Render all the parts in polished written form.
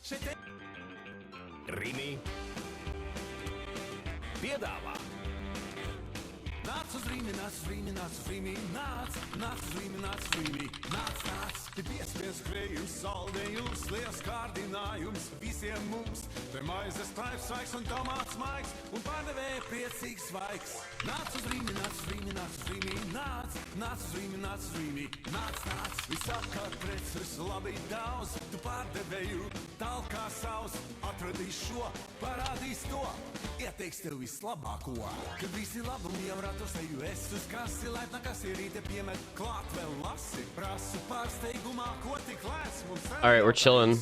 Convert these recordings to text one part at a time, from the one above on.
Rimi piedāvā. Nāc uz Rimi, nāc uz Rimi, nāc uz Rimi, nāc uz Rimi, nāc uz Rimi, nāc, te piespies krējums, saldējums, liels kārdinājums visiem mums. Te maizes traips svaigs un tomāts maigs, un pārdevēja priecīgs svaigs. Nāc uz Rimi, nāc uz Rimi, nāc uz Rimi, nāc uz Rimi, nāc uz Rimi, nāc, visapkārt preces labi daudz, tu pārdevēju talkā savs, atradīs šo, parādīs to, ieteiks tev vislabāko, kad visi labumi jau ratos eju es uz kasi, laipna kasierīte piemet klāt vēl lasi, prasu pārsteigumā, ko tik lēts mums. Alright, we're chilling.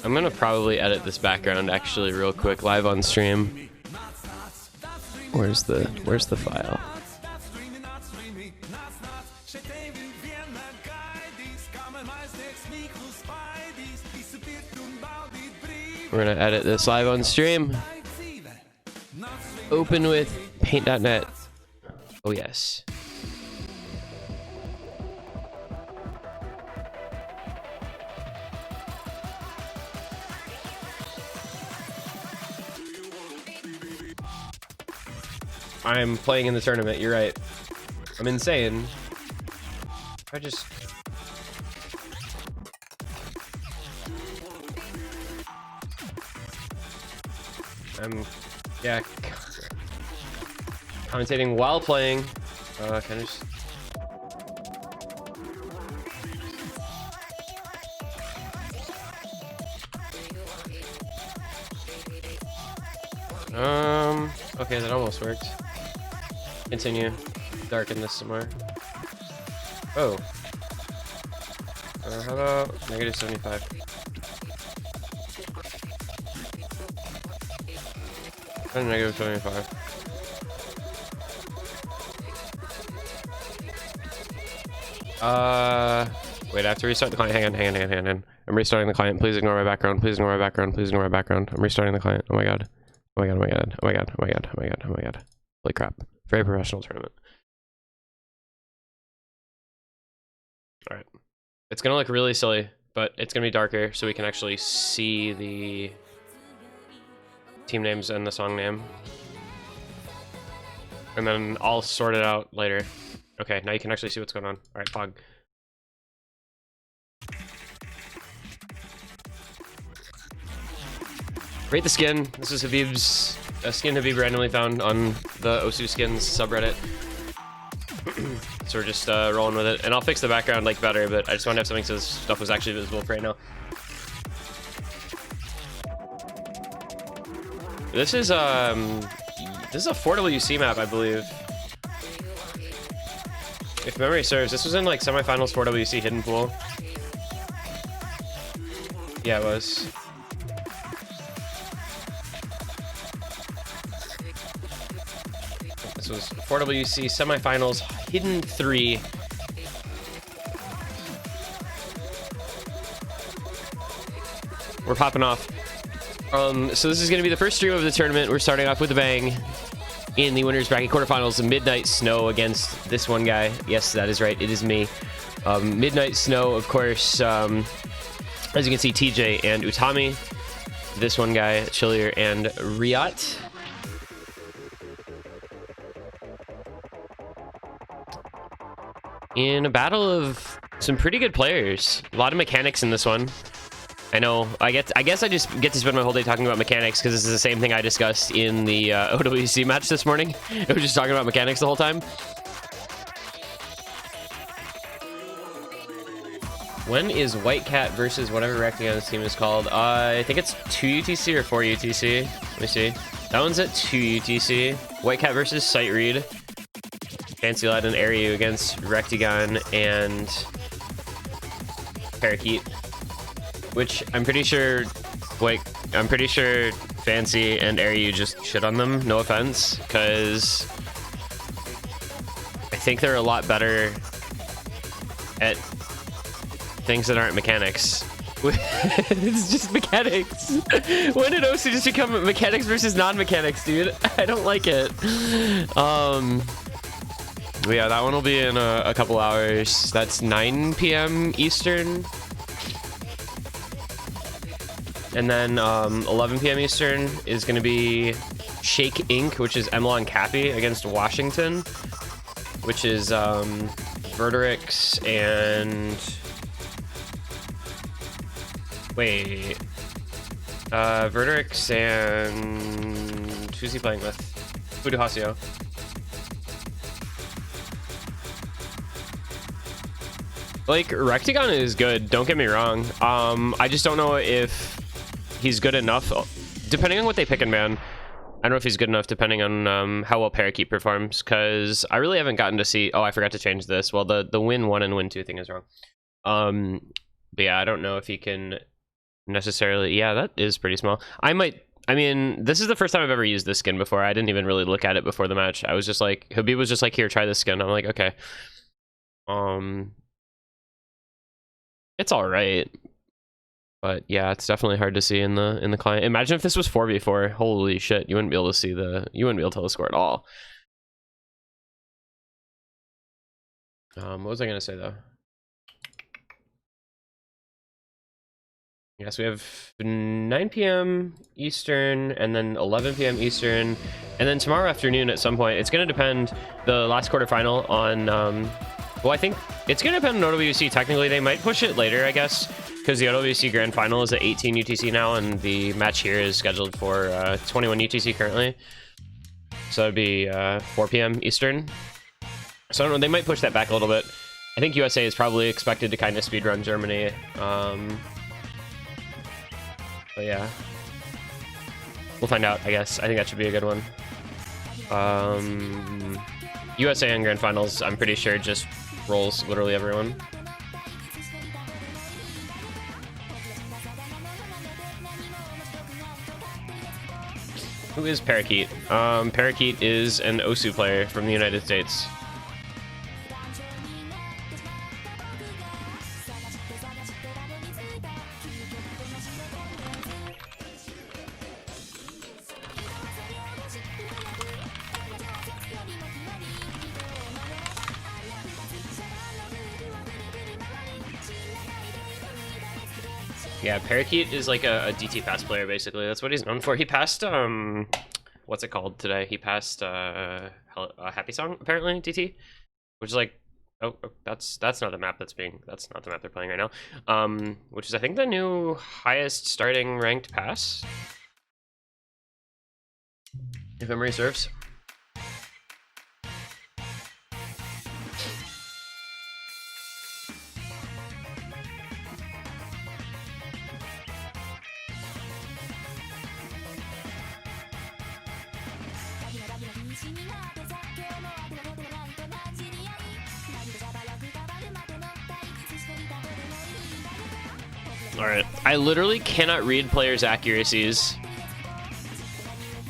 I'm gonna probably edit this background actually real quick live on stream. Where's the file? We're gonna edit this live on stream. Open with paint.net. Oh yes. I'm playing in the tournament, you're right. I'm insane. I just... yeah, commentating while playing. Can I just... Okay, that almost worked. Continue. Darken this some more. Oh. How about -75? And -25. Wait, I have to restart the client. Hang on. I'm restarting the client. Please ignore my background. Please ignore my background. Please ignore my background. I'm restarting the client. Oh my god. Oh my god, oh my god, oh my god, oh my god, oh my god, oh my god. Holy crap. Very professional tournament. Alright. It's gonna look really silly, but it's gonna be darker so we can actually see the team names and the song name. And then I'll sort it out later. Okay, now you can actually see what's going on. Alright, Pog. Rate the skin. This is Habib's skin Habib randomly found on the Osu Skins subreddit. So we're just rolling with it. And I'll fix the background like better, but I just want to have something so this stuff was actually visible for right now. This is a 4WC map, I believe. If memory serves, this was in like semifinals 4WC hidden pool. Yeah, it was. This was 4WC semifinals hidden 3. We're popping off. So this is going to be the first stream of the tournament. We're starting off with a bang in the winners bracket quarterfinals. Midnight Snow against this one guy. Yes, that is right. It is me. Midnight Snow, of course. As you can see, TJ and Utami. This one guy, Chillier and Riot. In a battle of some pretty good players. A lot of mechanics in this one. I know, I guess I just get to spend my whole day talking about mechanics because this is the same thing I discussed in the OWC match this morning. I was just talking about mechanics the whole time. When is White Cat versus whatever Rectigon's team is called? I think it's 2 UTC or 4 UTC. Let me see. That one's at 2 UTC. White Cat versus Sight Reed. Fancy Lad and Aryu against Rectigon and Parakeet. Which I'm pretty sure, like, Fancy and Aryu just shit on them, no offense, because I think they're a lot better at things that aren't mechanics. It's just mechanics. When did OC just become mechanics versus non-mechanics, dude? I don't like it. Yeah, that one will be in a couple hours. That's 9 p.m. Eastern. And then 11 p.m. Eastern is going to be Shake Inc., which is Emla and Cappy against Washington, which is Verderix and... Wait. Verderix and... Who's he playing with? Fudu Hasio. Like, Rectagon is good, don't get me wrong. I just don't know if he's good enough, depending on what they pick in ban. I don't know if he's good enough depending on how well Parakeet performs, because I really haven't gotten to see... Oh, I forgot to change this. Well, the win 1 and win 2 thing is wrong. But yeah, I don't know if he can necessarily... Yeah, that is pretty small. I mean, this is the first time I've ever used this skin before. I didn't even really look at it before the match. I was just like... Habib was just like, here, try this skin. I'm like, okay. It's all right, but yeah, it's definitely hard to see in the client. Imagine if this was 4v4. Holy shit, you wouldn't be able to see you wouldn't be able to tell the score at all. What was I gonna say though? Yes, we have 9 p.m. Eastern and then 11 p.m. Eastern, and then tomorrow afternoon at some point. It's gonna depend the last quarterfinal on well, I think it's going to depend on OWC. Technically, they might push it later, I guess, because the OWC Grand Final is at 18 UTC now, and the match here is scheduled for 21 UTC currently. So it'd be 4 p.m. Eastern. So I don't know, they might push that back a little bit. I think USA is probably expected to kind of speedrun Germany. But yeah. We'll find out, I guess. I think that should be a good one. USA and Grand Finals, I'm pretty sure, just rolls literally everyone. Who is Parakeet? Parakeet is an Osu player from the United States. Yeah, Parakeet is like a DT pass player, basically. That's what he's known for. He passed, what's it called today? He passed Happy Song, apparently, DT, which is like, oh, that's not the map that's not the map they're playing right now. Which is, I think, the new highest starting ranked pass, if memory serves. Alright, I literally cannot read players' accuracies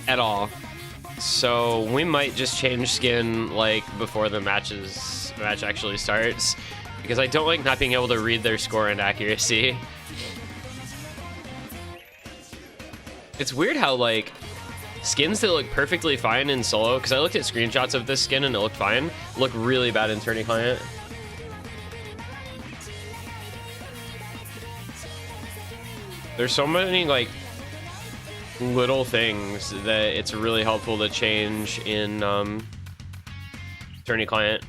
at all. So we might just change skin like before the match actually starts, because I don't like not being able to read their score and accuracy. It's weird how like skins that look perfectly fine in solo, because I looked at screenshots of this skin and it looked fine, look really bad in tourney client. There's so many like little things that it's really helpful to change in tourney client,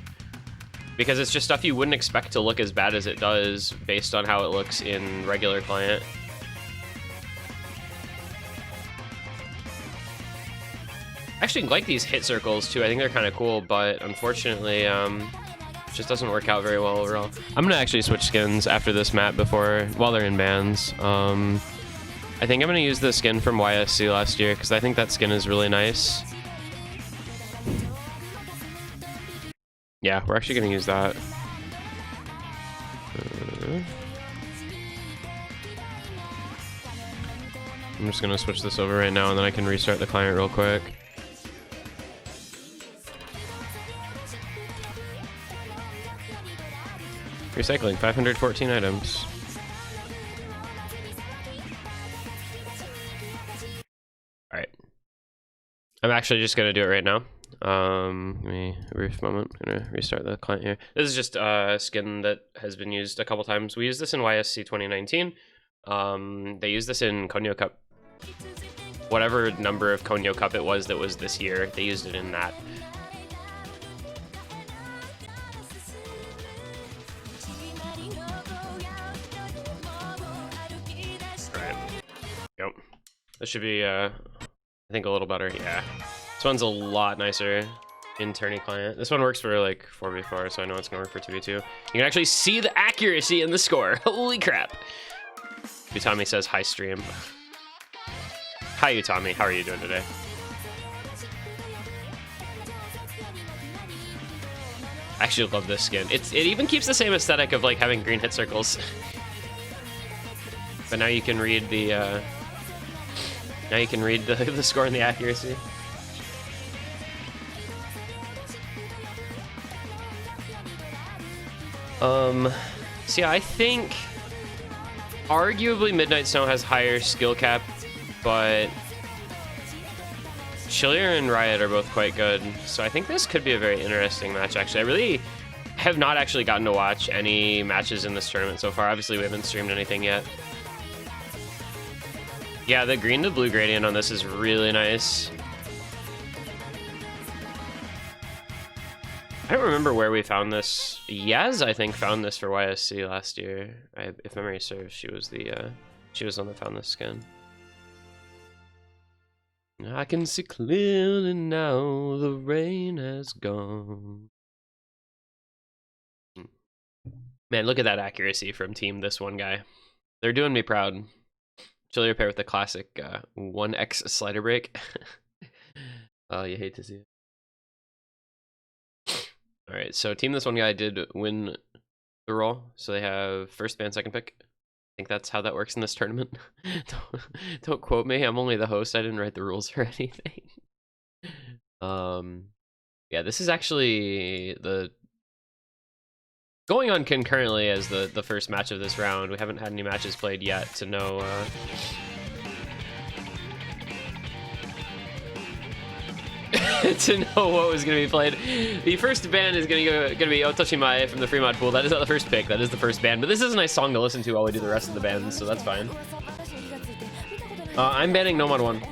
because it's just stuff you wouldn't expect to look as bad as it does based on how it looks in regular client. I actually like these hit circles too. I think they're kind of cool, but unfortunately it just doesn't work out very well overall. I'm gonna actually switch skins after this map while they're in bans. I think I'm gonna use the skin from YSC last year, because I think that skin is really nice. Yeah, we're actually gonna use that. I'm just gonna switch this over right now, and then I can restart the client real quick. Recycling 514 items. Alright. I'm actually just gonna do it right now. Give me a brief moment. I'm gonna restart the client here. This is just a skin that has been used a couple times. We used this in YSC 2019. They used this in Konyo Cup. Whatever number of Konyo Cup it was that was this year, they used it in that. Alright. Yep. This should be, I think a little better. Yeah. This one's a lot nicer in tourney client. This one works for like 4v4, so I know it's gonna work for 2v2. You can actually see the accuracy in the score. Holy crap. Utami says, hi stream. Hi Utami, how are you doing today? I actually love this skin. It even keeps the same aesthetic of like having green hit circles. But now you can read the the score and the accuracy. So yeah, I think arguably Midnight Snow has higher skill cap, but Chillier and Riot are both quite good. So I think this could be a very interesting match, actually. I really have not actually gotten to watch any matches in this tournament so far. Obviously, we haven't streamed anything yet. Yeah, the green to blue gradient on this is really nice. I don't remember where we found this. Yaz, I think, found this for YSC last year. If memory serves, she was the one that found this skin. I can see clearly now the rain has gone. Man, look at that accuracy from team this one guy. They're doing me proud. Chillier pair with the classic 1x slider break. Oh, you hate to see it. Alright, so team this one guy did win the role. So they have first ban, second pick. I think that's how that works in this tournament. Don't quote me, I'm only the host, I didn't write the rules or anything. Yeah, this is actually the going on concurrently as the first match of this round. We haven't had any matches played yet to know to know what was going to be played. The first ban is going to be Otoshimae from the free mod pool. That is not the first pick, that is the first ban, but this is a nice song to listen to while we do the rest of the bans, so that's fine. I'm banning No Mod 1.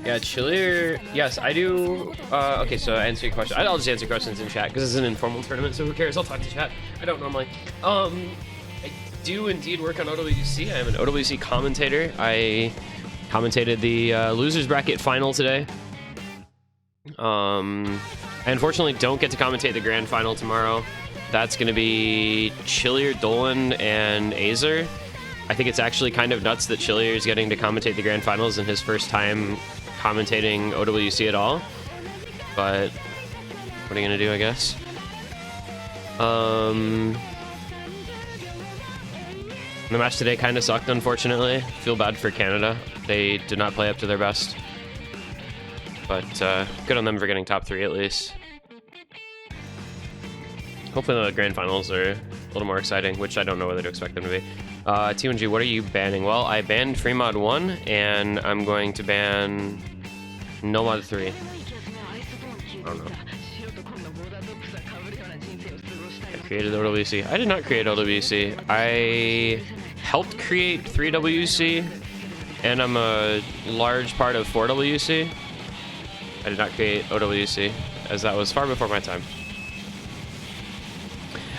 Yeah, Chillier, yes, I do. Okay, so answer your question. I'll just answer questions in chat, because it's an informal tournament, so who cares? I'll talk to chat. I don't normally. I do indeed work on OWC. I am an OWC commentator. I commentated the losers bracket final today. I unfortunately don't get to commentate the grand final tomorrow. That's going to be Chillier, Dolan, and Azer. I think it's actually kind of nuts that Chillier is getting to commentate the grand finals in his first time commentating OWC at all. But what are you going to do, I guess? The match today kind of sucked, unfortunately. Feel bad for Canada. They did not play up to their best. But good on them for getting top 3 at least. Hopefully the grand finals are a little more exciting, which I don't know whether to expect them to be. T1G, what are you banning? Well, I banned free mod 1, and I'm going to ban no mod 3. I don't know. I created OWC. I did not create OWC. I helped create 3WC, and I'm a large part of 4WC. I did not create OWC, as that was far before my time.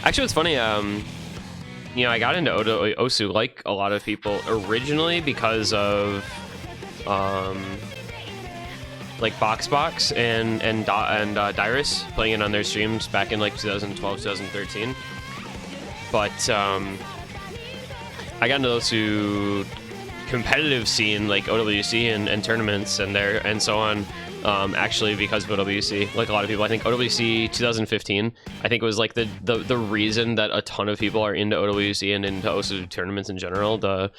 Actually, what's funny, you know, I got into Osu, like a lot of people, originally because of, like Boxbox and Dyrus playing it on their streams back in like 2012, 2013. But I got into Osu competitive scene, like OWC and tournaments and so on. Actually because of OWC, like a lot of people. I think OWC 2015, I think it was like the reason that a ton of people are into OWC and into OSU tournaments in general. The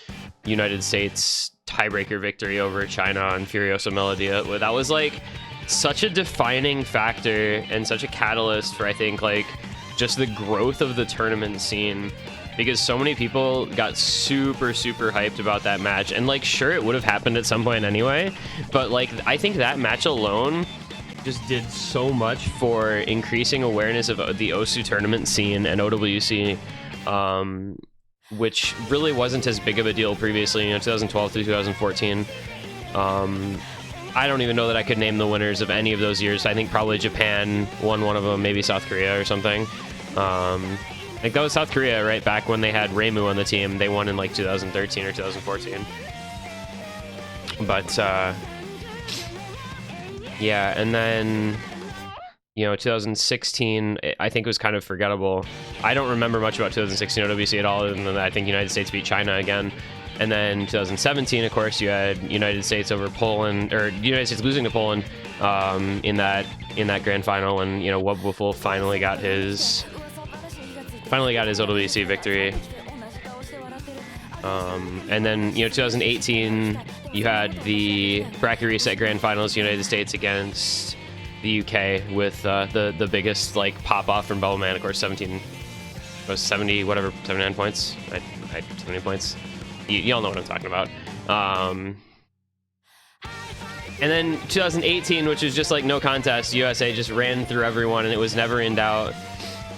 United States tiebreaker victory over China on Furiosa Melodia, that was like such a defining factor and such a catalyst for, I think, like just the growth of the tournament scene, because so many people got super hyped about that match. And like, sure, it would have happened at some point anyway, but like, I think that match alone just did so much for increasing awareness of the OSU tournament scene and OWC which really wasn't as big of a deal previously, 2012 through 2014. I don't even know that I could name the winners of any of those years. I think probably Japan won one of them, maybe South Korea or something. I think that was South Korea, right back when they had Reimu on the team. They won in like 2013 or 2014. But yeah, and then 2016 I think was kind of forgettable. I don't remember much about 2016 OWC at all, other than that I think United States beat China again. And then 2017, of course, you had United States over Poland, or United States losing to Poland in that grand final, and Wubwuffle finally got his OWC victory. And then 2018, you had the bracket reset grand finals, United States against the UK, with the biggest like pop off from Bubbleman, of course, 79 points. I 70 points. Y'all know what I'm talking about. And then 2018, which was just like no contest, USA just ran through everyone, and it was never in doubt.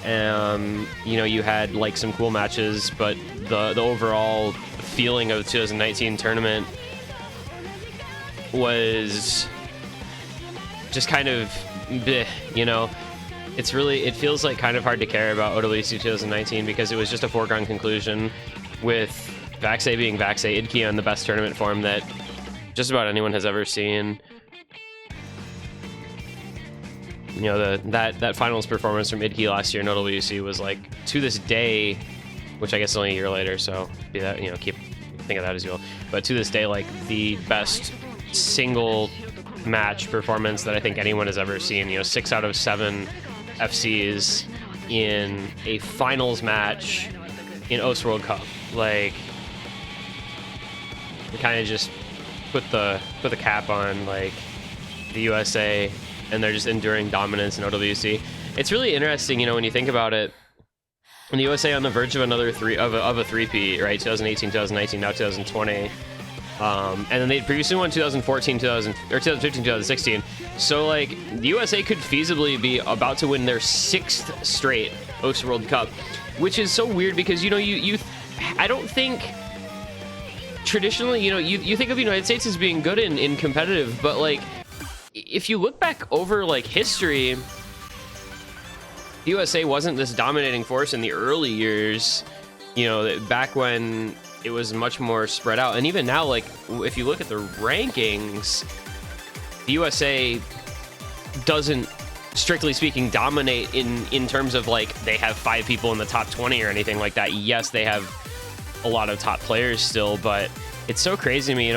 You had like some cool matches, but the overall feeling of the 2019 tournament was just kind of bleh, it feels like kind of hard to care about OWC 2019 because it was just a foregone conclusion, with Vaxei being Vaxei, Idki on the best tournament form that just about anyone has ever seen. That finals performance from Idki last year in OWC was like, to this day, which I guess is only a year later, so be that, keep think of that as you will, but to this day, like the best single match performance that I think anyone has ever seen. 6 out of 7 FCs in a finals match in OS World Cup. Like, we kind of just put the cap on like the USA, and they're just enduring dominance in OWC. It's really interesting, when you think about it. And the USA on the verge of another a three-peat, right? 2018, 2019, now 2020. And then they previously won 2014, 2015, 2016. So like the USA could feasibly be about to win their 6th straight OS World Cup, which is so weird because I don't think traditionally, you think of the United States as being good in competitive, but like if you look back over like history, the USA wasn't this dominating force in the early years, back when it was much more spread out. And even now, like if you look at the rankings, the USA doesn't, strictly speaking, dominate in terms of like they have 5 people in the top 20 or anything like that. Yes, they have a lot of top players still, but it's so crazy to me.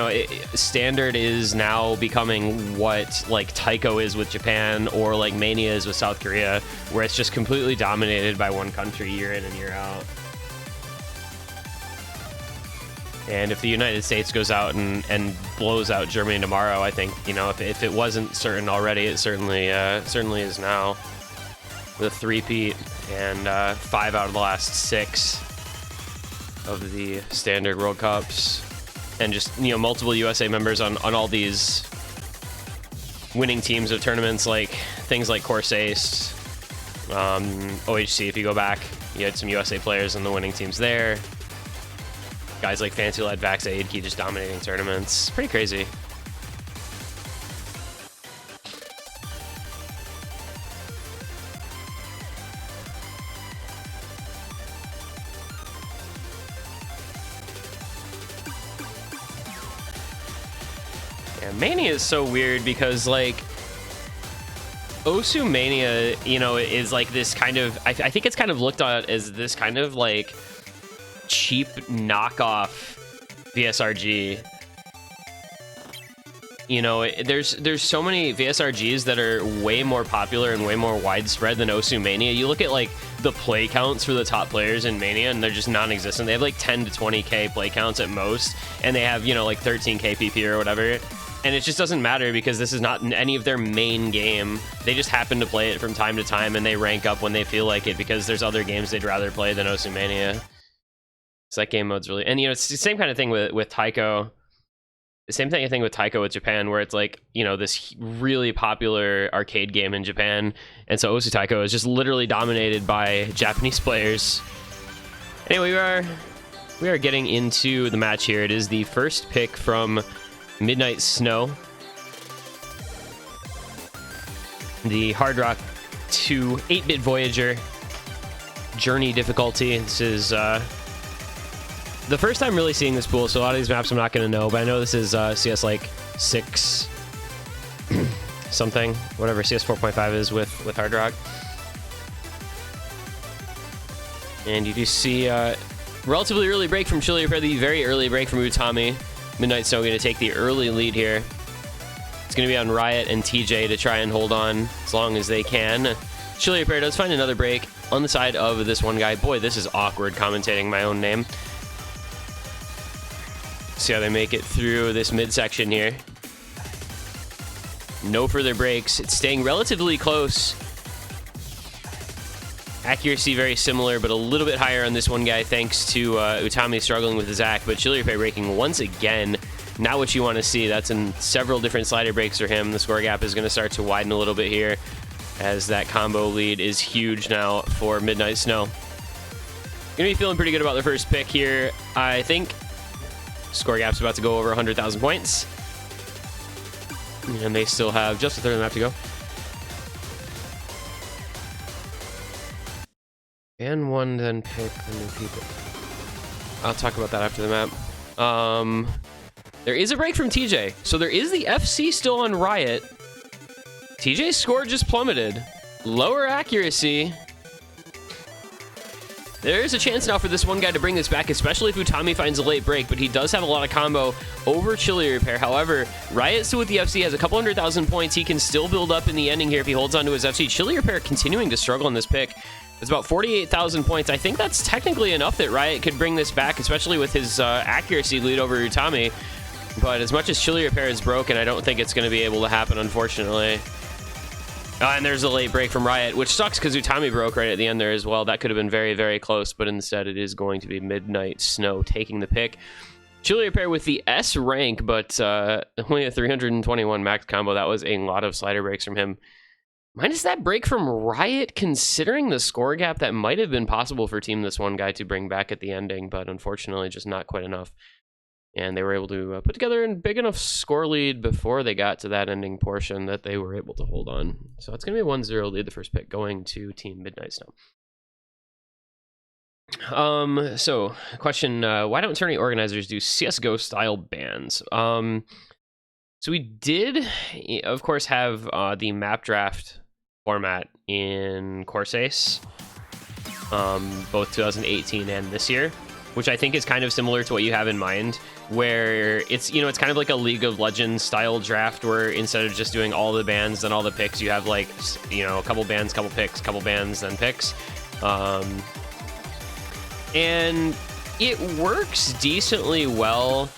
Standard is now becoming what like Taiko is with Japan, or like Mania is with South Korea, where it's just completely dominated by one country year in and year out. And if the United States goes out and blows out Germany tomorrow, I think, if it wasn't certain already, it certainly is now. The 3-peat and 5 out of the last 6 of the Standard World Cups. And just, multiple USA members on all these winning teams of tournaments, like things like Course Ace, OHC, if you go back, you had some USA players in the winning teams there. Guys like Fancy Lad, Vaxei, Idki just dominating tournaments. Pretty crazy. Yeah, Mania is so weird because like Osu Mania, is like this kind of, I think it's kind of looked at as this kind of like cheap knockoff VSRG. There's so many VSRGs that are way more popular and way more widespread than Osu Mania. You look at like the play counts for the top players in Mania, and they're just non-existent. They have like 10 to 20k play counts at most, and they have like 13k PP or whatever. And it just doesn't matter because this is not any of their main game. They just happen to play it from time to time, and they rank up when they feel like it because there's other games they'd rather play than Osu Mania. So that game mode's really, and it's the same kind of thing with Taiko. The same thing with Taiko with Japan, where it's like, this really popular arcade game in Japan, and so Osu Taiko is just literally dominated by Japanese players. Anyway, we are We are getting into the match here. It is the first pick from Midnight Snow. The Hard Rock 2 8-bit Voyager Journey difficulty. This is the first time really seeing this pool, so a lot of these maps I'm not going to know, but I know this is CS like 6 something, whatever CS 4.5 is with Hard Rock. And you do see relatively early break from Chili Repair, the very early break from Utami. Midnight Snow going to take the early lead here. It's going to be on Riot and TJ to try and hold on as long as they can. Chili Repair does find another break on the side of this one guy. Boy, this is awkward commentating my own name. See how they make it through this midsection here. No further breaks. It's staying relatively close. Accuracy very similar, but a little bit higher on this one guy thanks to Utami struggling with his act, but Chili Repair breaking once again. Not what you want to see. That's in several different slider breaks for him. The score gap is going to start to widen a little bit here as that combo lead is huge now for Midnight Snow. Going to be feeling pretty good about the first pick here. I think score gap's about to go over 100,000 points. And they still have just a third of the map to go. And one then pick the new people. I'll talk about that after the map. There is a break from TJ. So there is the FC still on Riot. TJ's score just plummeted. Lower accuracy. There's a chance now for this one guy to bring this back, especially if Utami finds a late break, but he does have a lot of combo over Chili Repair. However, Riot still with the FC has a couple 100,000 points. He can still build up in the ending here if he holds on to his FC. Chili Repair continuing to struggle in this pick. It's about 48,000 points. I think that's technically enough that Riot could bring this back, especially with his accuracy lead over Utami. But as much as Chili Repair is broken, I don't think it's going to be able to happen, unfortunately. And there's a late break from Riot, which sucks because Utami broke right at the end there as well. That could have been very, very close, but instead it is going to be Midnight Snow taking the pick. Chili Repair with the S rank, but only a 321 max combo. That was a lot of slider breaks from him. Minus that break from Riot, considering the score gap that might have been possible for Team This One Guy to bring back at the ending, but unfortunately just not quite enough. And they were able to put together a big enough score lead before they got to that ending portion that they were able to hold on. So it's going to be a 1-0 lead, the first pick going to Team Midnight Snow. So question, why don't tourney organizers do CSGO style bans? So we did, of course, have the map draft format in Corsace, both 2018 and this year, which I think is kind of similar to what you have in mind, where it's, you know, it's kind of like a League of Legends style draft where instead of just doing all the bans and all the picks, you have like, you know, a couple bans, couple picks, couple bans, then picks. And it works decently well.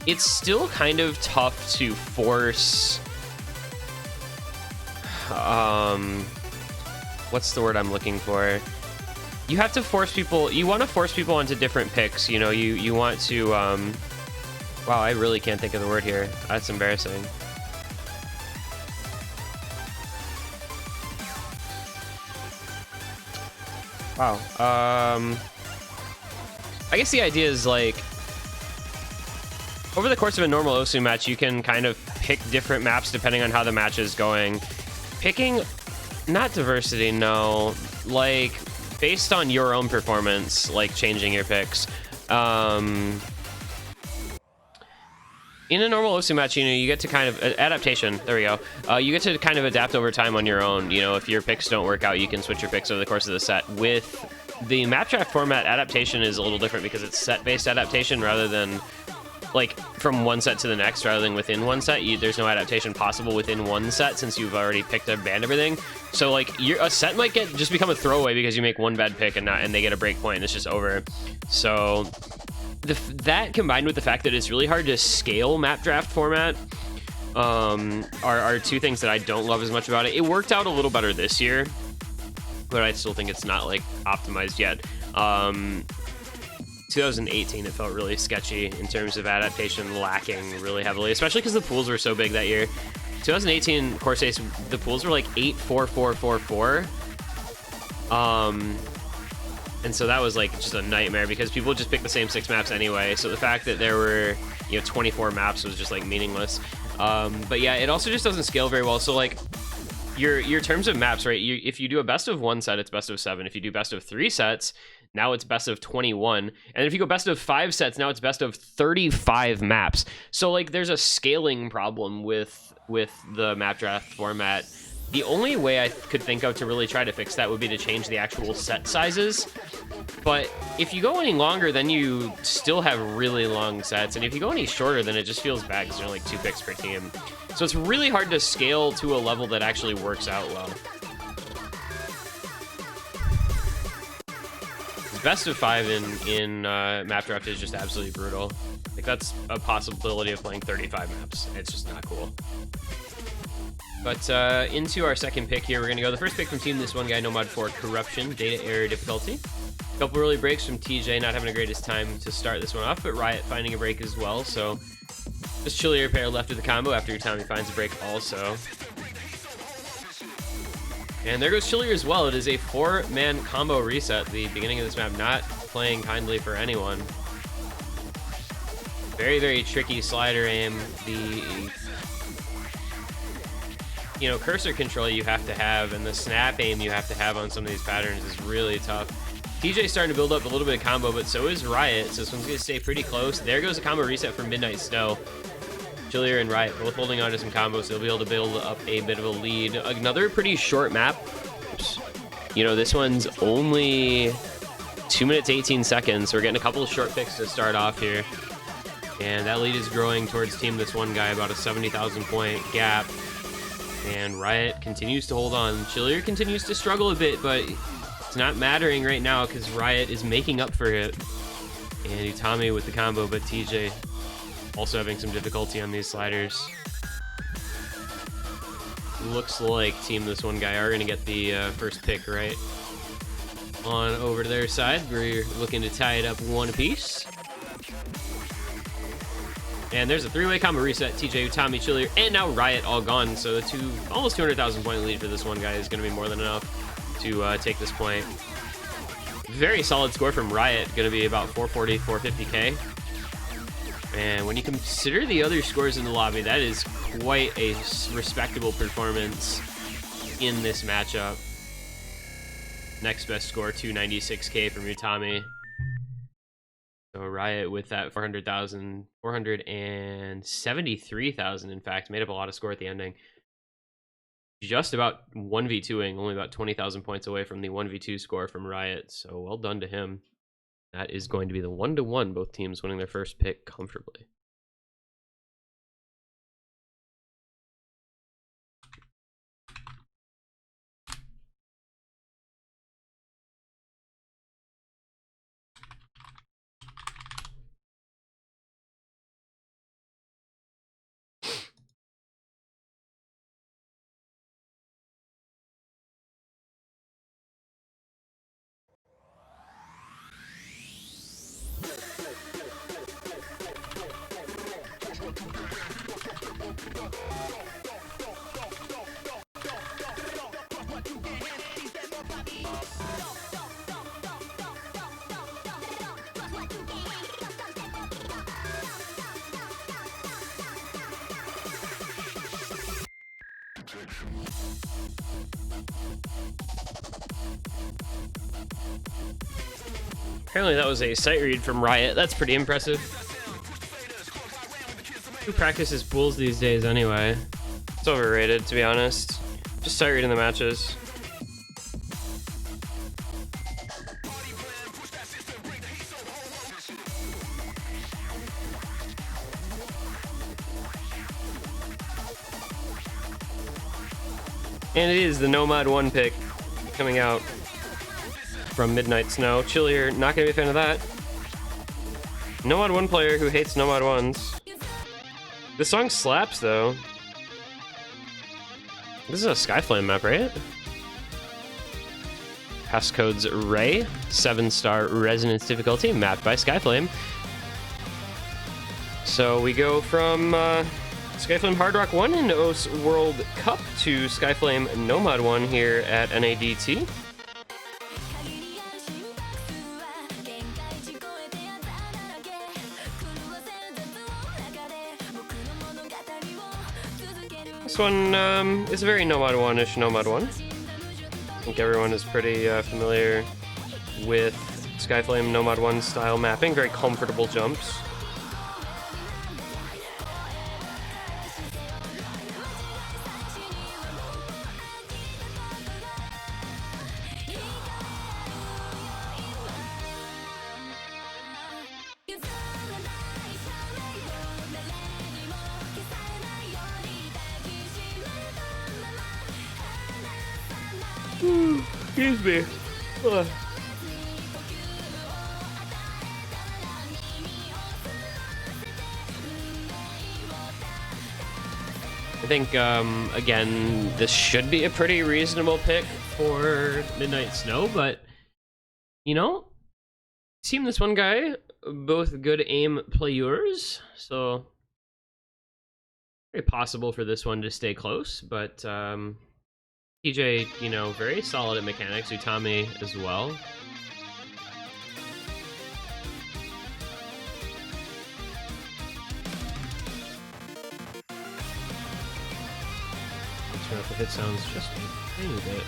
It's still kind of tough to force, what's the word I'm looking for? You have to force people, you want to force people onto different picks, you know, you want to, wow, I really can't think of the word here. That's embarrassing. Wow, I guess the idea is like, over the course of a normal OSU match, you can kind of pick different maps depending on how the match is going. Picking, not diversity, no, like based on your own performance, like changing your picks. In a normal OSU match, you know, you get to kind of, adaptation, there we go. You get to kind of adapt over time on your own. You know, if your picks don't work out, you can switch your picks over the course of the set. With the map draft format, adaptation is a little different because it's set-based adaptation rather than like from one set to the next rather than within one set. There's no adaptation possible within one set since you've already picked and banned everything. So like a set might just become a throwaway because you make one bad pick and they get a break point and it's just over. So that combined with the fact that it's really hard to scale map draft format are two things that I don't love as much about it. It worked out a little better this year, but I still think it's not like optimized yet. 2018, it felt really sketchy in terms of adaptation, lacking really heavily, especially because the pools were so big that year. 2018 Corsace, the pools were like 8, 4, 4, 4, 4. And so that was like just a nightmare because people just pick the same 6 maps anyway. So the fact that there were, 24 maps was just like meaningless. But yeah, it also just doesn't scale very well. So like your terms of maps, right? If you do a best of 1 set, it's best of 7. If you do best of 3 sets, now it's best of 21. And if you go best of 5 sets, now it's best of 35 maps. So like there's a scaling problem with the map draft format. The only way I could think of to really try to fix that would be to change the actual set sizes. But if you go any longer, then you still have really long sets. And if you go any shorter, then it just feels bad because there are like 2 picks per team. So it's really hard to scale to a level that actually works out well. Best of 5 in map draft is just absolutely brutal. Like that's a possibility of playing 35 maps. It's just not cool. But into our second pick here, we're going to go the first pick from Team This One Guy, Nomad 4, Corruption, Data Error Difficulty. A couple early breaks from TJ, not having the greatest time to start this one off, but Riot finding a break as well. So just Chillier pair left with the combo after Tommy finds a break also. And there goes Chillier as well. It is a 4-man combo reset. The beginning of this map not playing kindly for anyone. Very, very tricky slider aim. The cursor control you have to have and the snap aim you have to have on some of these patterns is really tough. TJ's starting to build up a little bit of combo, but so is Riot, so this one's going to stay pretty close. There goes a combo reset for Midnight Snow. Chillier and Riot both holding on to some combos, so they'll be able to build up a bit of a lead. Another pretty short map. This one's only 2 minutes, 18 seconds, so we're getting a couple of short picks to start off here. And that lead is growing towards Team This One Guy, about a 70,000 point gap. And Riot continues to hold on. Chillier continues to struggle a bit, but it's not mattering right now because Riot is making up for it. And Utami with the combo, but TJ also having some difficulty on these sliders. Looks like Team This One Guy are going to get the first pick right on over to their side. We're looking to tie it up 1 apiece. And there's a 3-way combo reset. TJ, Utami, Chillier, and now Riot all gone. So the almost 200,000 point lead for this one guy is going to be more than enough to take this point. Very solid score from Riot. Going to be about 440, 450k. And when you consider the other scores in the lobby, that is quite a respectable performance in this matchup. Next best score, 296k from Utami. So Riot with that 400,000, 473,000 in fact, made up a lot of score at the ending. Just about 1v2ing, only about 20,000 points away from the 1v2 score from Riot. So well done to him. That is going to be the 1-1, both teams winning their first pick comfortably. Apparently that was a sight read from Riot. That's pretty impressive. Who practices pools these days anyway? It's overrated, to be honest. Just sight read in the matches. And it is the Nomad 1 pick coming out from Midnight Snow. Chillier, not going to be a fan of that. Nomad 1 player who hates Nomad 1s. This song slaps, though. This is a Skyflame map, right? Passcode's Ray, 7-star resonance difficulty, mapped by Skyflame. So we go from Skyflame Hard Rock 1 in OS World Cup to Skyflame Nomad 1 here at NADT. This one is a very Nomad 1-ish Nomad 1. I think everyone is pretty familiar with Skyflame Nomad 1 style mapping. Very comfortable jumps. Excuse me. Ugh. I think, again, this should be a pretty reasonable pick for Midnight Snow, but, you know, Team This One Guy, both good aim players, so very possible for this one to stay close, but TJ, you know, very solid at mechanics, Utami as well. Turn up the hit sounds just a tiny bit.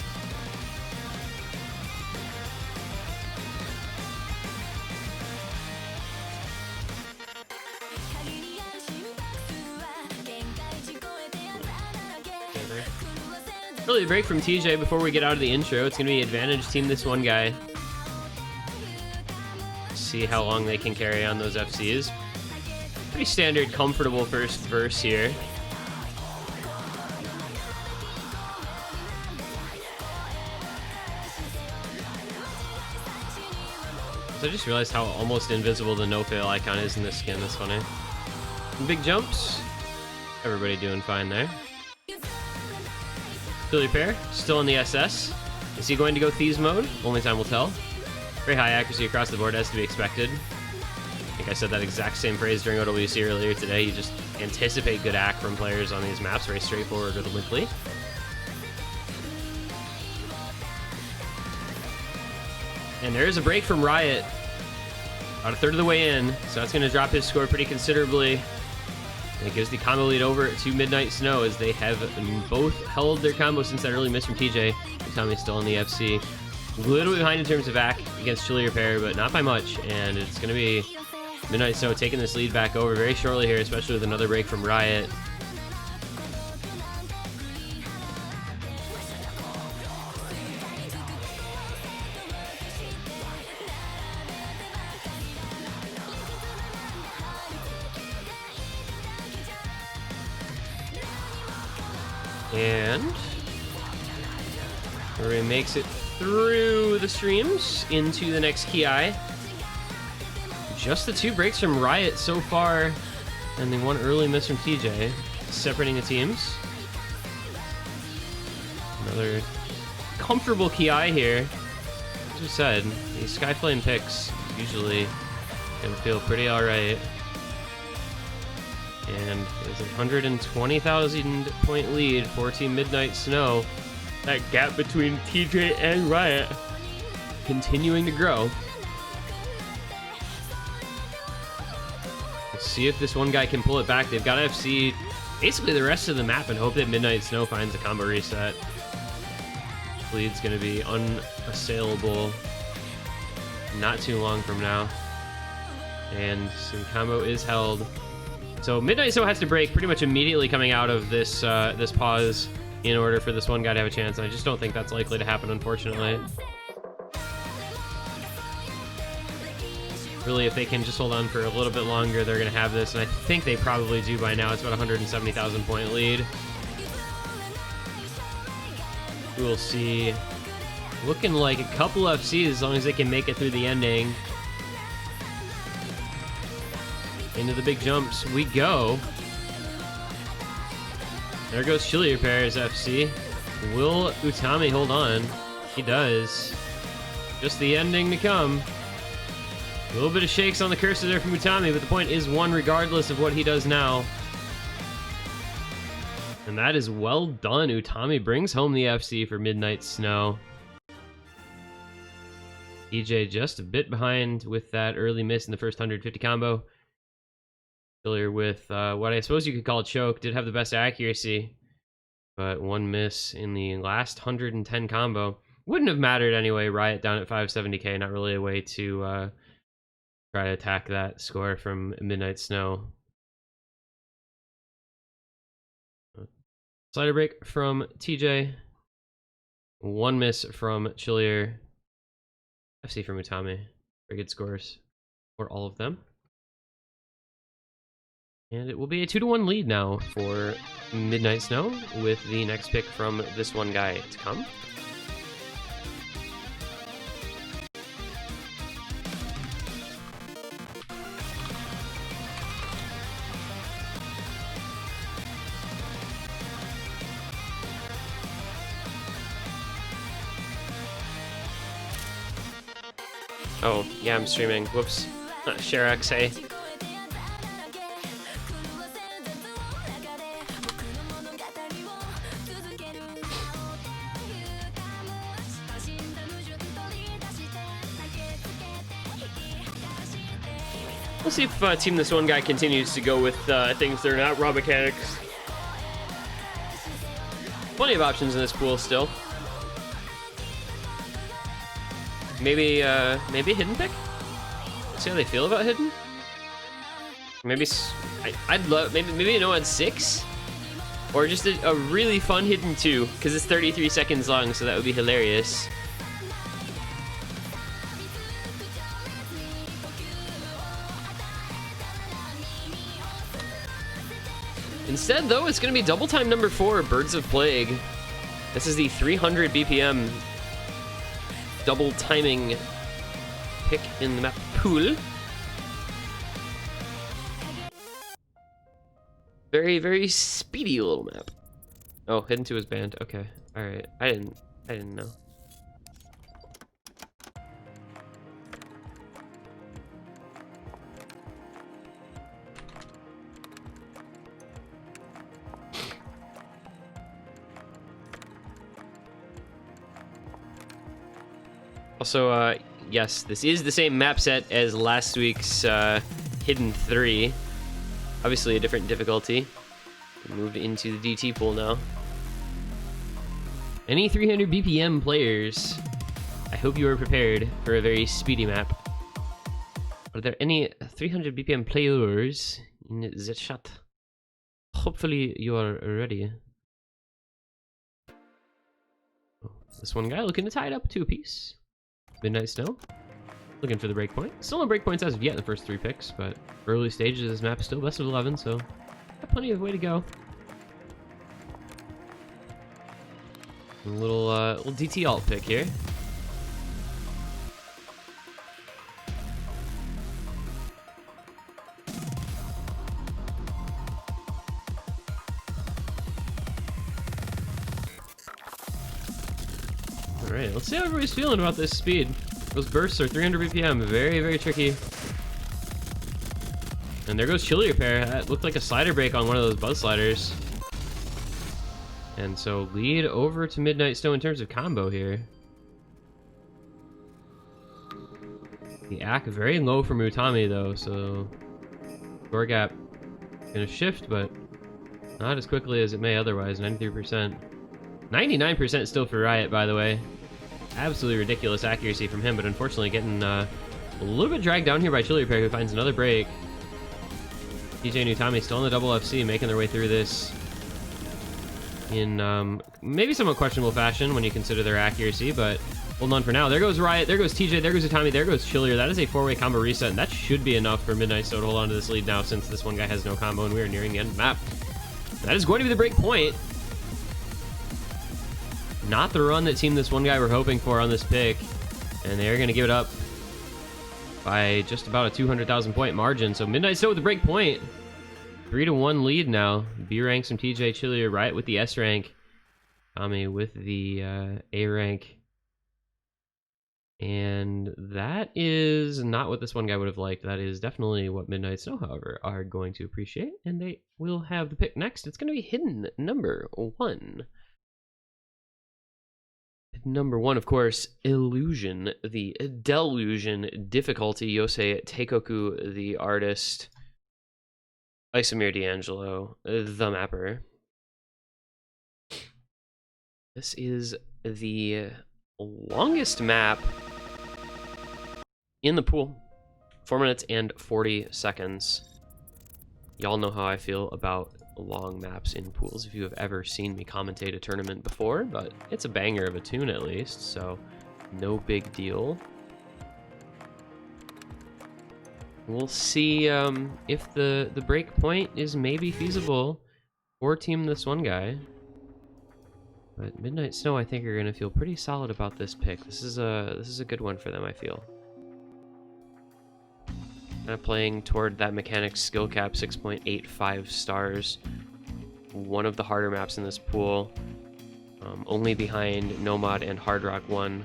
Early break from TJ before we get out of the intro. It's going to be advantage Team This One Guy. See how long they can carry on those FCs. Pretty standard, comfortable first verse here. I just realized how almost invisible the no-fail icon is in this skin. That's funny. Big jumps. Everybody doing fine there. Philly Pair, still in the SS. Is he going to go Thieves mode? Only time will tell. Very high accuracy across the board, as to be expected. I think I said that exact same phrase during OWC earlier today. You just anticipate good act from players on these maps. Very straightforward rhythmically. And there is a break from Riot. About a third of the way in, so that's going to drop his score pretty considerably. And it gives the combo lead over to Midnight Snow, as they have both held their combo since that early miss from TJ. Utami's still in the FC. A little bit behind in terms of ACK against Chili Repair, but not by much. And it's going to be Midnight Snow taking this lead back over very shortly here, especially with another break from Riot. And Ray makes it through the streams into the next Ki. Just the 2 breaks from Riot so far, and the 1 early miss from TJ, separating the teams. Another comfortable Ki here. As we said, these Skyflame picks usually can feel pretty alright. And there's a 120,000 point lead for Team Midnight Snow. That gap between TJ and Riot continuing to grow. Let's see if this one guy can pull it back. They've got to FC basically the rest of the map and hope that Midnight Snow finds a combo reset. Lead's going to be unassailable not too long from now. And so the combo is held. So Midnight Snow has to break pretty much immediately coming out of this this pause in order for this one guy to have a chance. And I just don't think that's likely to happen, unfortunately. Really, if they can just hold on for a little bit longer, they're going to have this. And I think they probably do by now. It's about a 170,000 point lead. We'll see. Looking like a couple FCs as long as they can make it through the ending. Into the big jumps we go. There goes Chili Repair's FC. Will Utami hold on? He does. Just the ending to come. A little bit of shakes on the cursor there from Utami, but the point is won regardless of what he does now. And that is well done. Utami brings home the FC for Midnight Snow. EJ just a bit behind with that early miss in the first 150 combo. Familiar with what I suppose you could call a choke. Did have the best accuracy. but one miss in the last 110 combo. Wouldn't have mattered anyway. Riot down at 570k, not really a way to try to attack that score from Midnight Snow. Slider break from TJ. One miss from Chillier. FC from Utami. Very good scores for all of them. And it will be a 2-1 lead now for Midnight Snow, with the next pick from this one guy to come. Oh, yeah, I'm streaming. Whoops. Sharax, hey. We'll see if Team This One Guy continues to go with things that are not raw mechanics. Plenty of options in this pool still. Maybe maybe hidden pick? Let's see how they feel about hidden. Maybe I'd love maybe an ON 6, or just a really fun hidden 2, because it's 33 seconds long, so that would be hilarious. Instead, though, it's going to be double time number 4, Birds of Plague. This is the 300 BPM double timing pick in the map pool. Very, very speedy little map. Oh, hidden 2 is banned. Okay, all right. I didn't know. Also, yes, this is the same map set as last week's Hidden 3. Obviously a different difficulty. Moved into the DT pool now. Any 300 BPM players, I hope you are prepared for a very speedy map. Are there any 300 BPM players in the chat? Hopefully you are ready. Oh, this one guy looking to tie it up to a piece. Midnight Snow, looking for the breakpoint. Still no breakpoints as of yet in the first 3 picks, but early stages of this map is still best of 11, so got plenty of way to go. A little DT alt pick here. Alright, let's see how everybody's feeling about this speed. Those bursts are 300 BPM, very, very tricky. And there goes Chillier pair. That looked like a slider break on one of those buzz sliders. And so lead over to Midnight Snow in terms of combo here. The AC very low from Utami though, so score gap gonna shift, but not as quickly as it may otherwise. 93%. 99% still for Riot, by the way. Absolutely ridiculous accuracy from him, but unfortunately getting a little bit dragged down here by Chillier pair, who finds another break. TJ and Utami still in the double FC, making their way through this in maybe somewhat questionable fashion when you consider their accuracy, but holding on for now. There goes Riot, there goes TJ, there goes Utami, there goes Chillier. That is a 4-way combo reset, and that should be enough for Midnight Snow to hold on to this lead now, since this one guy has no combo and we are nearing the end of the map. That is going to be the break point. Not the run that Team This One Guy were hoping for on this pick, and they're going to give it up by just about a 200,000 point margin. So Midnight Snow with the break point. 3-1 lead now. B ranks from TJ, Chillier, Riot with the S rank, Tommy with the A rank. And that is not what this one guy would have liked. That is definitely what Midnight Snow, however, are going to appreciate, and they will have the pick next. It's going to be hidden number 1. Number 1, of course, Illusion, the Delusion difficulty. Yosei Teikoku, the artist. Isomir D'Angelo, the mapper. This is the longest map in the pool. 4 minutes and 40 seconds. Y'all know how I feel about long maps in pools if you have ever seen me commentate a tournament before, but it's a banger of a tune at least, so no big deal. We'll see if the break point is maybe feasible for Team This One Guy. But Midnight Snow, I think, are going to feel pretty solid about this pick. This is a good one for them, I feel. Kind of playing toward that mechanics skill cap, 6.85 stars. One of the harder maps in this pool. Only behind Nomad and Hard Rock 1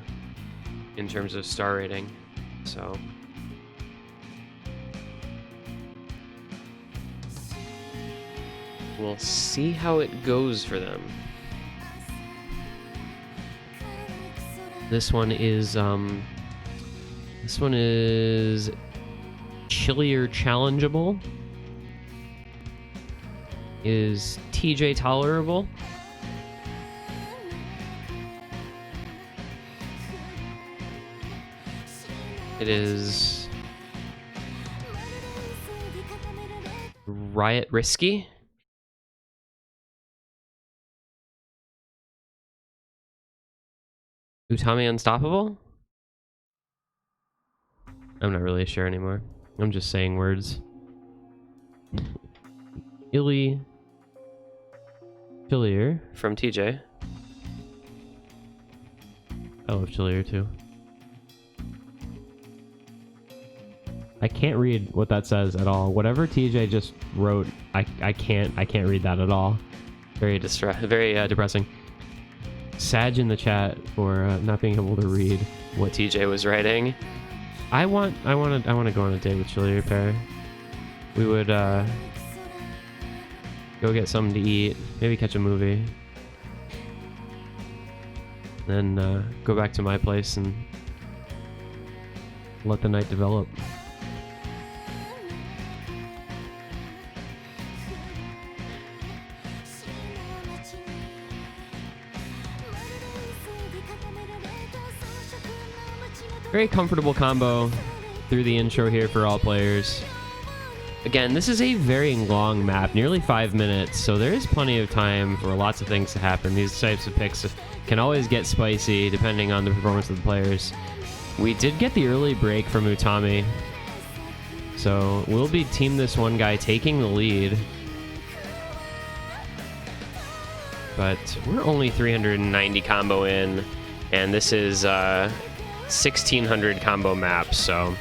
in terms of star rating. So we'll see how it goes for them. This one is chillier challengeable. Is TJ tolerable? It is Riot risky. Utami unstoppable? I'm not really sure anymore. I'm just saying words. Illy Chillier from TJ. I love Chillier too. I can't read what that says at all. Whatever TJ just wrote, I can't read that at all. Very depressing. Sag in the chat for not being able to read what TJ was writing. I want to go on a date with Chillier Pair. We would go get something to eat, maybe catch a movie, then go back to my place and let the night develop. Very comfortable combo through the intro here for all players. Again, this is a very long map, nearly 5 minutes, so there is plenty of time for lots of things to happen. These types of picks can always get spicy depending on the performance of the players. We did get the early break from Utami, so we'll be Team This One Guy taking the lead. But we're only 390 combo in, and this is 1600 combo map, so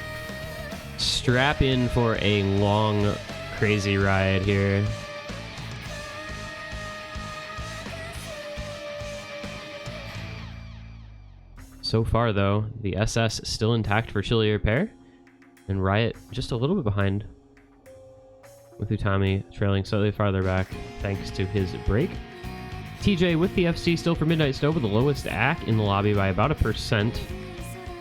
strap in for a long, crazy ride here. So far, though, the SS still intact for Chillier Pair, and Riot just a little bit behind, with Utami trailing slightly farther back thanks to his break. TJ with the FC still for Midnight Snow, with the lowest AC in the lobby by about 1%.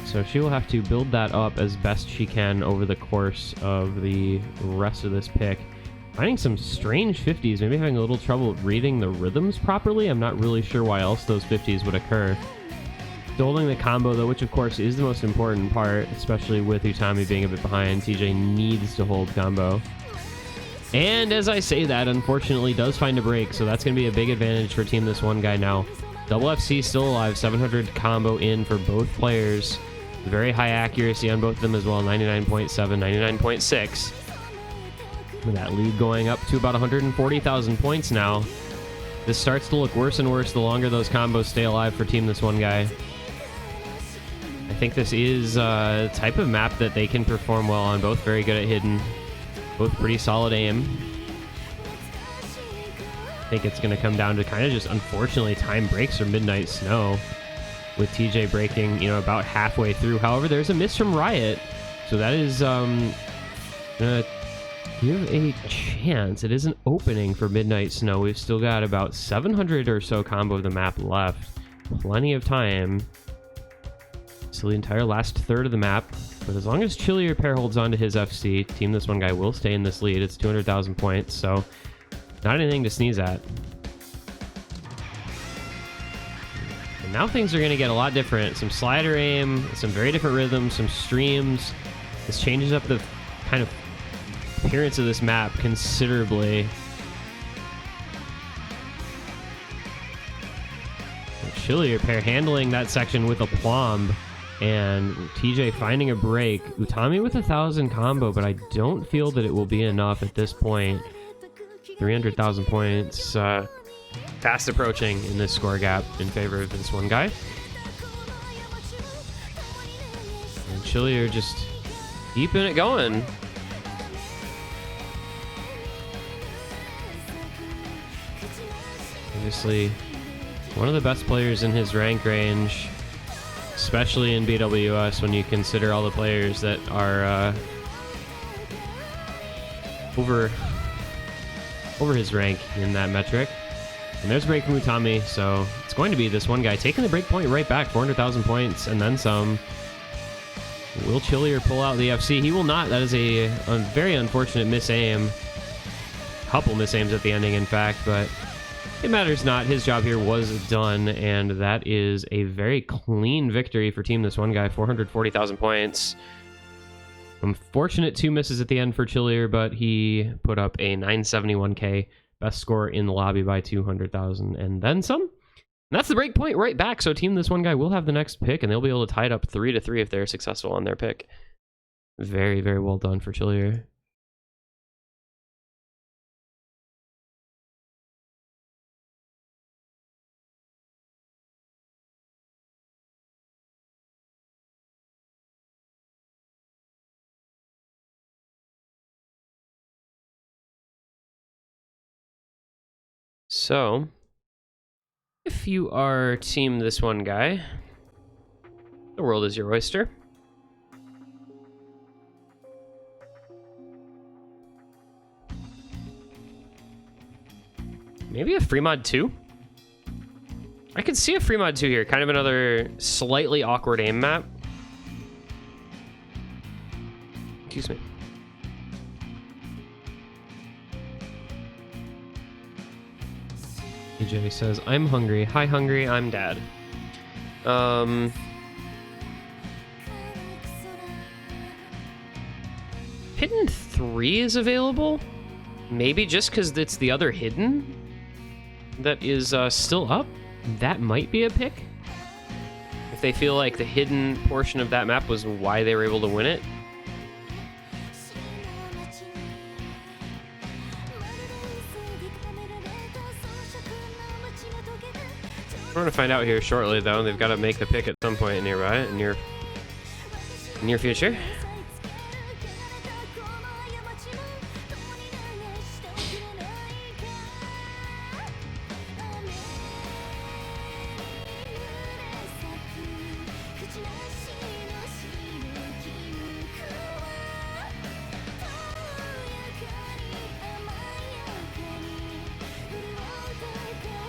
So she will have to build that up as best she can over the course of the rest of this pick. Finding some strange 50s, maybe having a little trouble reading the rhythms properly. I'm not really sure why else those 50s would occur. Holding the combo though, which of course is the most important part, especially with Utami being a bit behind. TJ needs to hold combo. And as I say that, unfortunately does find a break, so that's going to be a big advantage for Team This One Guy now. Double FC still alive, 700 combo in for both players. Very high accuracy on both of them as well, 99.7, 99.6. With that lead going up to about 140,000 points now. This starts to look worse and worse the longer those combos stay alive for Team This One Guy. I think this is a type of map that they can perform well on, both very good at hidden, both pretty solid aim. I think it's going to come down to kind of just, unfortunately, time breaks for Midnight Snow, with TJ breaking, about halfway through. However, there's a miss from Riot, so that is gonna give a chance. It is an opening for Midnight Snow. We've still got about 700 or so combo of the map left. Plenty of time. So the entire last third of the map. But as long as Chillier Pair holds on to his FC, Team This One Guy will stay in this lead. It's 200,000 points, so not anything to sneeze at. Now things are going to get a lot different. Some slider aim, some very different rhythms, some streams. This changes up the kind of appearance of this map considerably. Chillier pair handling that section with aplomb, and TJ finding a break. Utami with 1,000 combo, but I don't feel that it will be enough at this point. 300,000 points, fast approaching in this score gap in favor of this one guy. And Chillier just keeping it going. Obviously, one of the best players in his rank range, especially in BWS when you consider all the players that are over his rank in that metric. And there's a break from Utami, so it's going to be this one guy taking the break point right back, 400,000 points, and then some. Will Chillier pull out the FC? He will not. That is a very unfortunate misaim. Couple misaims at the ending, in fact, but it matters not. His job here was done, and that is a very clean victory for Team This One Guy, 440,000 points. Unfortunate 2 misses at the end for Chillier, but he put up a 971k, best score in the lobby by 200,000 and then some. And that's the break point right back, so Team This One Guy will have the next pick, and they'll be able to tie it up 3-3 if they're successful on their pick. Very, very well done for Chillier. So, if you are Team This One Guy, the world is your oyster. Maybe a free mod 2? I could see a free mod 2 here, kind of another slightly awkward aim map. Excuse me. AJ says, I'm hungry. Hi, hungry. I'm dad. Hidden 3 is available? Maybe just because it's the other hidden that is still up? That might be a pick. If they feel like the hidden portion of that map was why they were able to win it. We're going to find out here shortly, though. They've got to make the pick at some point nearby, in near future.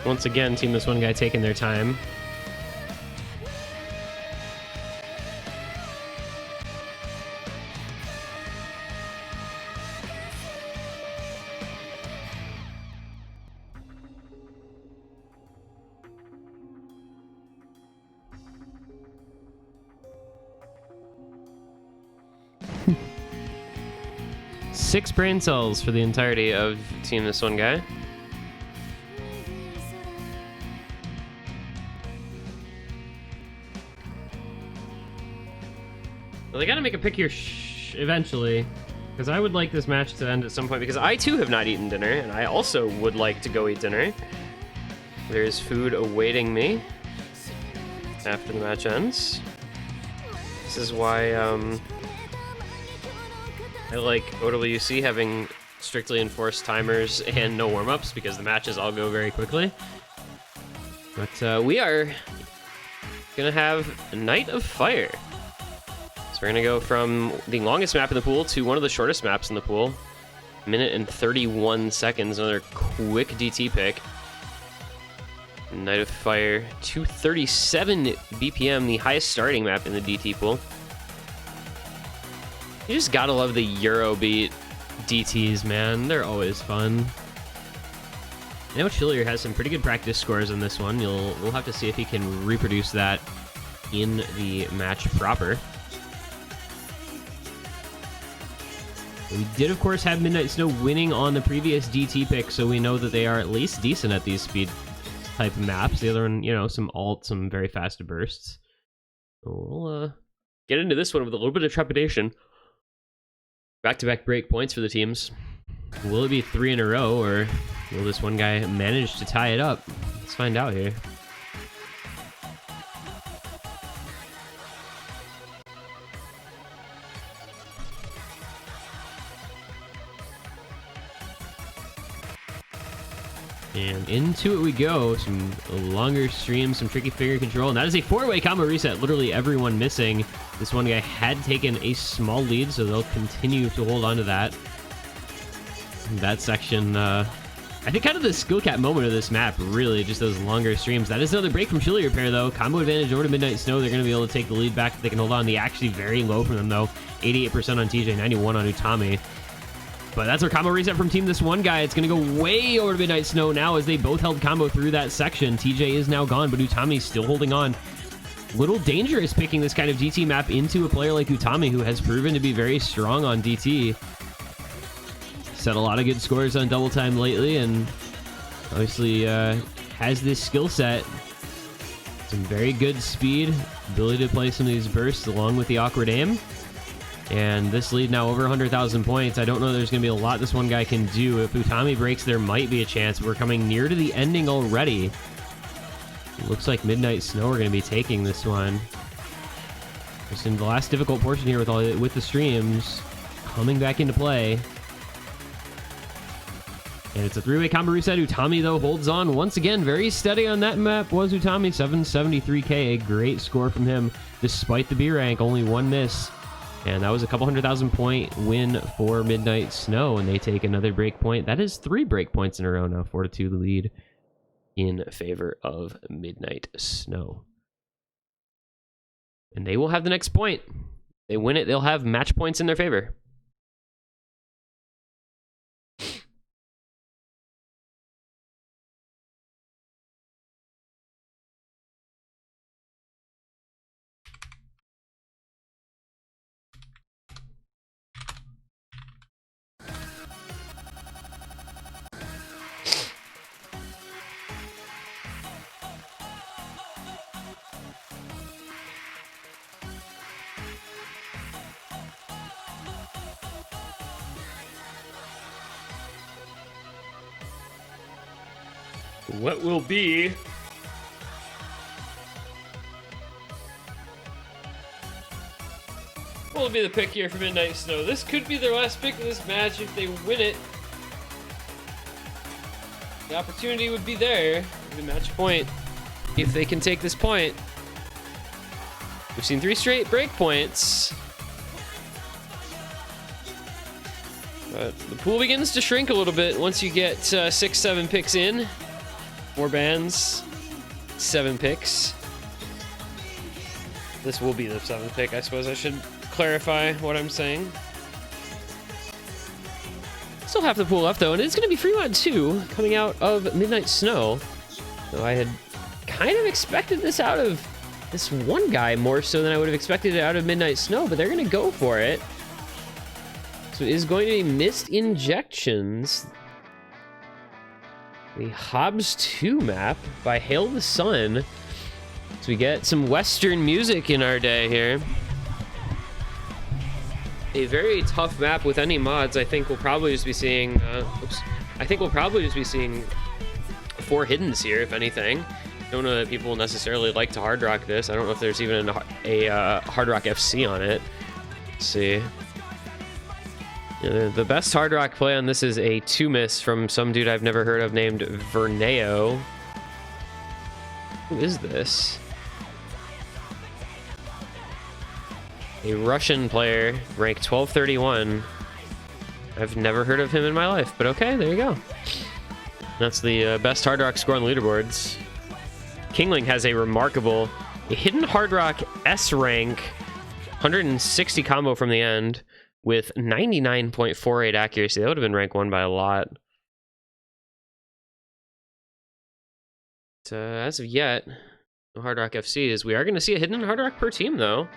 Once again, Team This One Guy taking their time. Six brain cells for the entirety of Team This One Guy. Well, they gotta make a pick here eventually, because I would like this match to end at some point, because I too have not eaten dinner, and I also would like to go eat dinner. There's food awaiting me after the match ends. This is why I like OWC having strictly enforced timers and no warm-ups, because the matches all go very quickly. But we are gonna have a Night of Fire. So we're gonna go from the longest map in the pool to one of the shortest maps in the pool. Minute and 31 seconds, another quick DT pick. Night of Fire, 237 BPM, the highest starting map in the DT pool. You just gotta love the Eurobeat DTs, man. They're always fun. I know Chillier has some pretty good practice scores on this one. We'll have to see if he can reproduce that in the match proper. We did, of course, have Midnight Snow winning on the previous DT pick, so we know that they are at least decent at these speed type maps. The other one, you know, some alt, some very fast bursts. We'll get into this one with a little bit of trepidation. Back-to-back break points for the teams. Will it be 3 in a row, or will this one guy manage to tie it up? Let's find out here. And into it we go. Some longer streams, some tricky finger control, and that is a 4-way combo reset. Literally everyone missing. This one guy had taken a small lead, so they'll continue to hold on to that. That section, I think kind of the skill cap moment of this map, really, just those longer streams. That is another break from Chillier pair, though. Combo advantage over to Midnight Snow. They're going to be able to take the lead back if they can hold on. The actually very low from them, though. 88% on TJ, 91 on Utami. But that's our combo reset from Team This One Guy. It's going to go way over to Midnight Snow now as they both held combo through that section. TJ is now gone, but Utami's still holding on. Little dangerous picking this kind of DT map into a player like Utami, who has proven to be very strong on DT. Set a lot of good scores on double time lately, and obviously has this skill set. Some very good speed, ability to play some of these bursts along with the awkward aim. And this lead now over 100,000 points. I don't know there's going to be a lot this one guy can do. If Utami breaks, there might be a chance. We're coming near to the ending already. It looks like Midnight Snow are going to be taking this one. Just in the last difficult portion here with the streams coming back into play. And it's a 3-way combo reset. Utami, though, holds on once again. Very steady on that map was Utami. 773k, a great score from him. Despite the B rank, only one miss. And that was a couple 100,000 point win for Midnight Snow, and they take another break point. That is 3 break points in a row now, 4-2 the lead in favor of Midnight Snow. And they will have the next point. They win it, they'll have match points in their favor. What will be the pick here for Midnight Snow? This could be their last pick of this match if they win it. The opportunity would be there, the match point, if they can take this point. We've seen 3 straight break points. But the pool begins to shrink a little bit once you get 6-7 picks in. 4 bans, 7 picks. This will be the 7th pick, I suppose I should clarify what I'm saying. Still half the pool left, though, and it's going to be Fremont 2 coming out of Midnight Snow. So I had kind of expected this out of this one guy more so than I would have expected it out of Midnight Snow, but they're going to go for it. So it is going to be Mist Injections. The Hobbs 2 map by Hail the Sun. So we get some Western music in our day here. A very tough map with any mods. I think we'll probably just be seeing. I think we'll probably just be seeing 4 hiddens here, if anything. Don't know that people necessarily like to hard rock this. I don't know if there's even a hard rock FC on it. Let's see. The best hard rock play on this is a 2-miss from some dude I've never heard of named Verneo. Who is this? A Russian player, rank 1231. I've never heard of him in my life, but okay, there you go. That's the best hard rock score on the leaderboards. Kingling has a remarkable hidden hard rock S rank, 160 combo from the end, with 99.48 accuracy. That would have been rank 1 by a lot. as of yet, no Hard Rock FCs. We are going to see a hidden Hard Rock per team, though.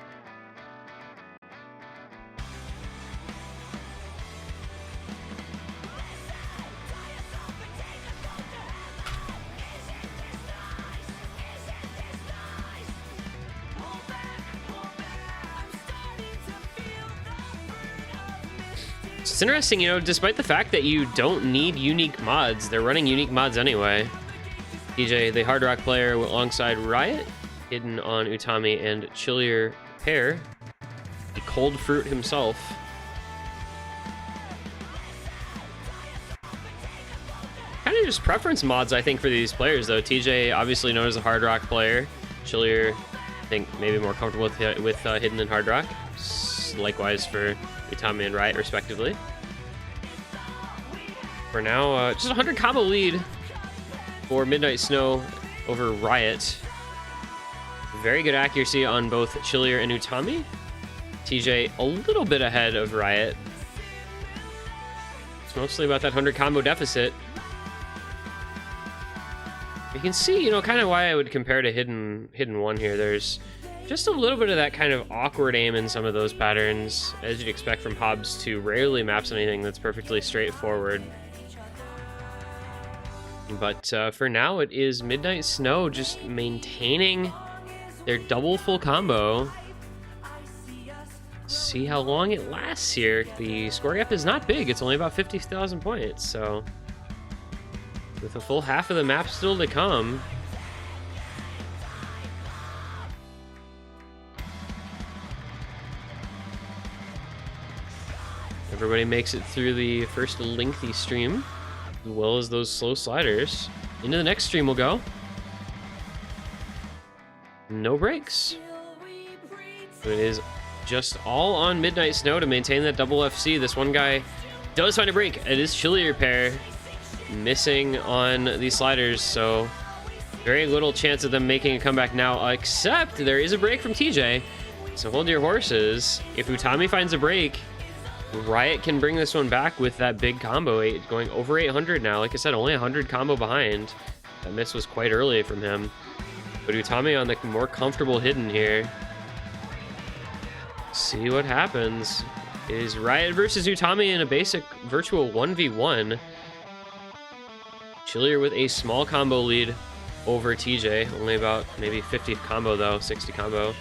It's interesting, you know, despite the fact that you don't need unique mods, they're running unique mods anyway. DJ, the Hard Rock player, alongside Riot, hidden on Utami and Chillier pair, the Cold Fruit himself. Kind of just preference mods, I think, for these players, though. TJ, obviously known as a Hard Rock player. Chillier, I think, maybe more comfortable with hidden and Hard Rock. Likewise for Utami and Riot, respectively. For now, just a 100 combo lead for Midnight Snow over Riot. Very good accuracy on both Chillier and Utami. TJ a little bit ahead of Riot. It's mostly about that 100 combo deficit. You can see, you know, kind of why I would compare to Hidden 1 here. There's just a little bit of that kind of awkward aim in some of those patterns, as you'd expect from Hobbs 2. Rarely maps anything that's perfectly straightforward. But for now, it is Midnight Snow just maintaining their double full combo. See how long it lasts here. The score gap is not big. It's only about 50,000 points. So with a full half of the map still to come, everybody makes it through the first lengthy stream, as well as those slow sliders. Into the next stream we'll go. No breaks. It is just all on Midnight Snow to maintain that double FC. This one guy does find a break. It is Chillier pair missing on these sliders, so very little chance of them making a comeback now, except there is a break from TJ. So hold your horses. If Utami finds a break, Riot can bring this one back with that big combo, going over 800 now. Like I said, only 100 combo behind. That miss was quite early from him. But Utami on the more comfortable hidden here. See what happens. It is Riot versus Utami in a basic virtual 1v1. Chillier with a small combo lead over TJ. Only about maybe 50 combo though, 60 combo.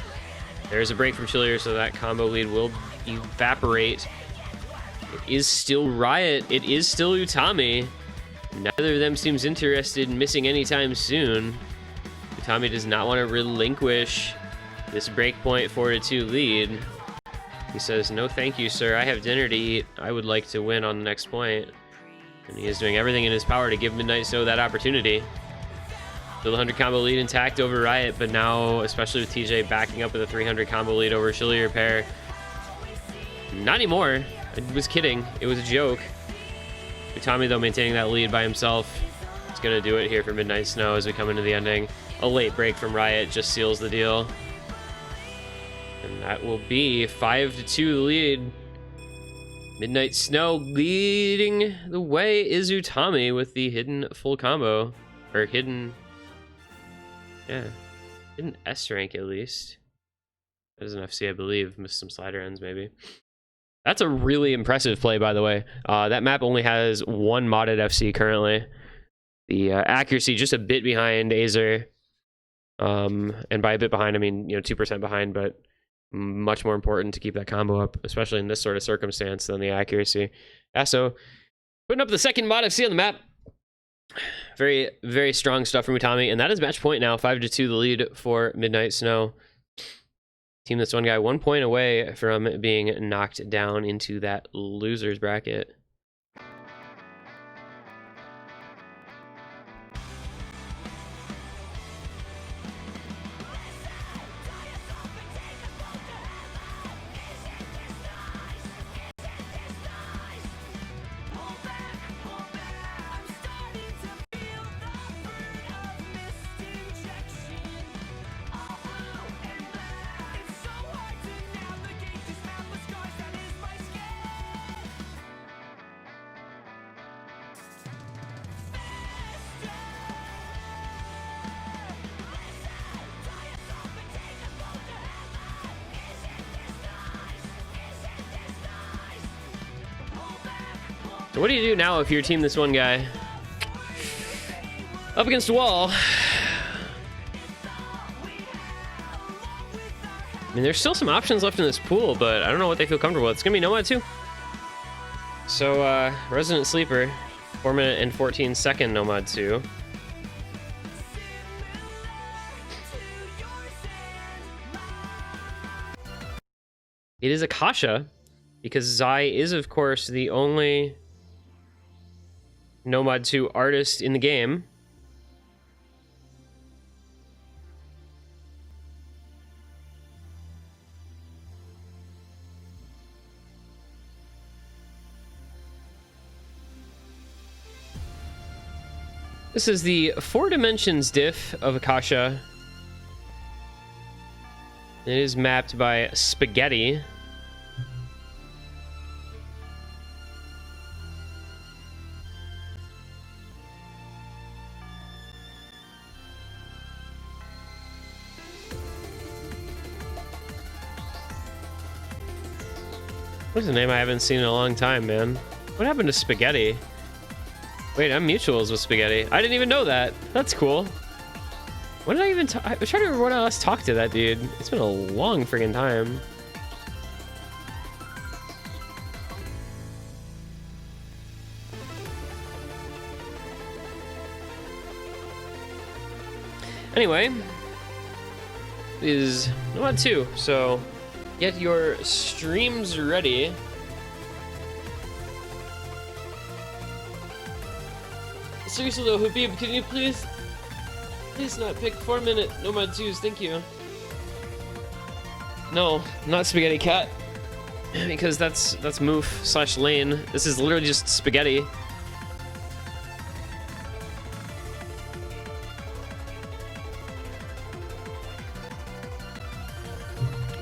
There's a break from Chillier, so that combo lead will evaporate. It is still Riot. It is still Utami. Neither of them seems interested in missing anytime soon. Utami does not want to relinquish this breakpoint 4-2 lead. He says, "No thank you, sir. I have dinner to eat. I would like to win on the next point." And he is doing everything in his power to give Midnight Snow that opportunity. Still 100 combo lead intact over Riot, but now, especially with TJ backing up with a 300 combo lead over Chillier pair. Not anymore. I was kidding. It was a joke. Utami, though, maintaining that lead by himself. It's going to do it here for Midnight Snow as we come into the ending. A late break from Riot just seals the deal. And that will be 5-2 lead. Midnight Snow leading the way is Utami with the hidden full combo. Or hidden... yeah. Hidden S rank at least. That is an FC, I believe. Missed some slider ends, maybe. That's a really impressive play, by the way. That map only has one modded FC currently. The accuracy just a bit behind Azer. And by a bit behind, I mean, 2% behind, but much more important to keep that combo up, especially in this sort of circumstance, than the accuracy. Yeah, so putting up the second mod FC on the map. Very, very strong stuff from Utami, and that is match point now. 5-2 the lead for Midnight Snow. Team This One Guy 1 point away from being knocked down into that losers bracket. So what do you do now if you're team this one guy? Up against a wall. I mean, there's still some options left in this pool, but I don't know what they feel comfortable with. It's gonna be Nomad 2. So, Resident Sleeper, 4-minute and 14-second Nomad 2. It is Akasha, because Zai is, of course, the only Nomad 2 artist in the game. This is the 4 dimensions diff of Akasha. It is mapped by Spaghetti. What's a name I haven't seen in a long time, man? What happened to Spaghetti? Wait, I'm mutuals with Spaghetti. I didn't even know that. That's cool. When did I even I'm trying to remember when I last talked to that dude. It's been a long friggin' time. Anyway, is Nomad 2, so get your streams ready. Seriously though, Habib, can you please not pick 4-minute Nomad 2s, thank you. No, not Spaghetti Cat, because that's Moof / Lane. This is literally just Spaghetti.